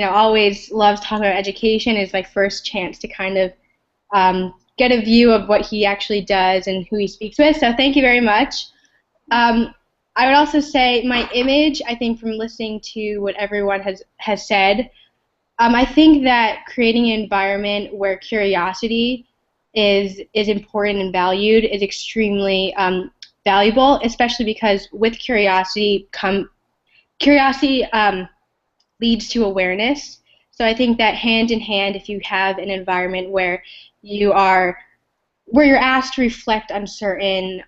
always loves talking about education. It's my first chance to kind of get a view of what he actually does and who he speaks with. So thank you very much. I would also say my image, I think from listening to what everyone has said, I think that creating an environment where curiosity is important and valued is extremely valuable, especially because with curiosity leads to awareness. So I think that hand in hand, if you have an environment where you're asked to reflect on certain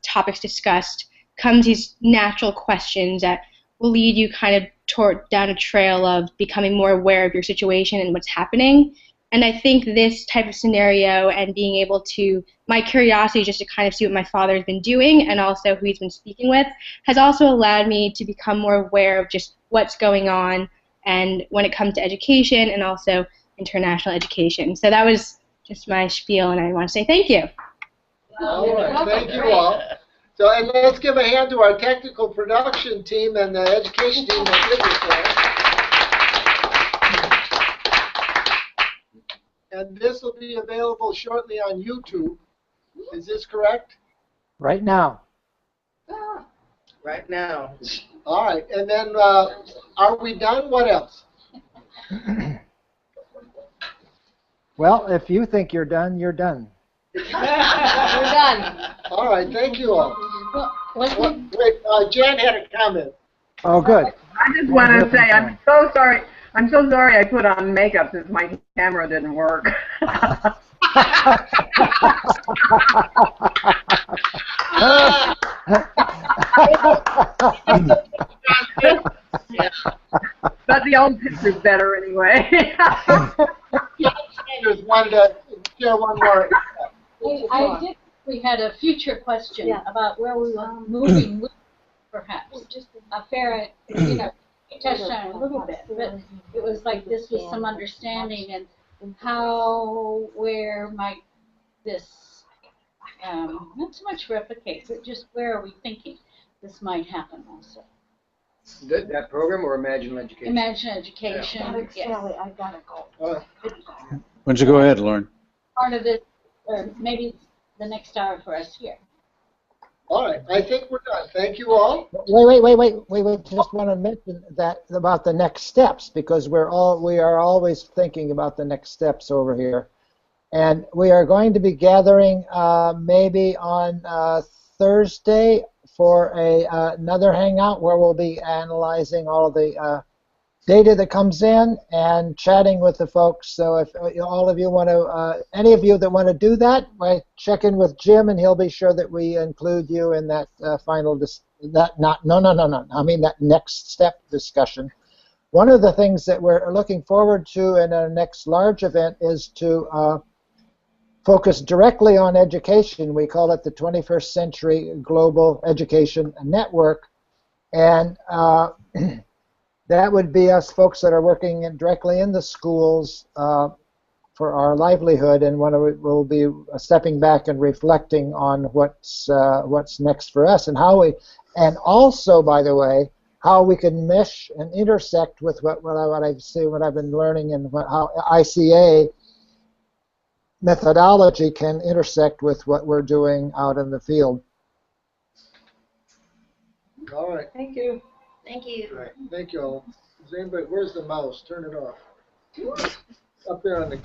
topics discussed, comes these natural questions that will lead you kind of down a trail of becoming more aware of your situation and what's happening. And I think this type of scenario and being able to, my curiosity just to kind of see what my father has been doing and also who he's been speaking with, has also allowed me to become more aware of just what's going on and when it comes to education and also international education. So that was just my spiel, and I want to say thank you. All right, thank you all. So, and let's give a hand to our technical production team and the education team that did this there. And this will be available shortly on YouTube. Is this correct? Right now. Right now. All right, and then are we done? What else? Well, if you think you're done, you're done. We're done. All right, thank you all. Wait, Jan had a comment. Oh, good. I just want to say I'm so sorry. I'm so sorry I put on makeup since my camera didn't work. But the old picture's better anyway. Just wanted to share one more. I did. We had a future question about where we were moving, perhaps. A fair, you touched on it a little bit, but it was like this was some understanding and how, where might this, not so much replicate, but just where are we thinking this might happen also. That program or Imagine Education? Imagine Education, yes. I gotta go. Why don't you go ahead, Lauren? Part of it, or maybe the next hour for us here. All right, I think we're done. Thank you all. Wait. Just want to mention that about the next steps, because we are always thinking about the next steps over here. And we are going to be gathering maybe on Thursday for another hangout where we'll be analyzing all the data that comes in and chatting with the folks. So if all of you want to, any of you that want to do that, check in with Jim and he'll be sure that we include you in that that next step discussion. One of the things that we're looking forward to in our next large event is to focus directly on education. We call it the 21st Century Global Education Network. And that would be us folks that are working directly in the schools for our livelihood, and we'll be stepping back and reflecting on what's next for us, and how and also, by the way, how we can mesh and intersect with what I've been learning, and how ICA methodology can intersect with what we're doing out in the field. All right. Thank you. Thank you. All right. Thank you all. Is anybody? Where's the mouse? Turn it off. Up there on the.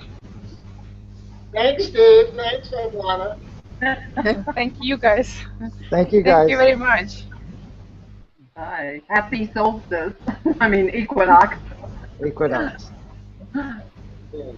Thanks, Dave. Thanks, Ivana. Thank you, guys. Thank you, guys. Thank you very much. Bye. Happy solstice. I mean, equinox. Equinox. Yes.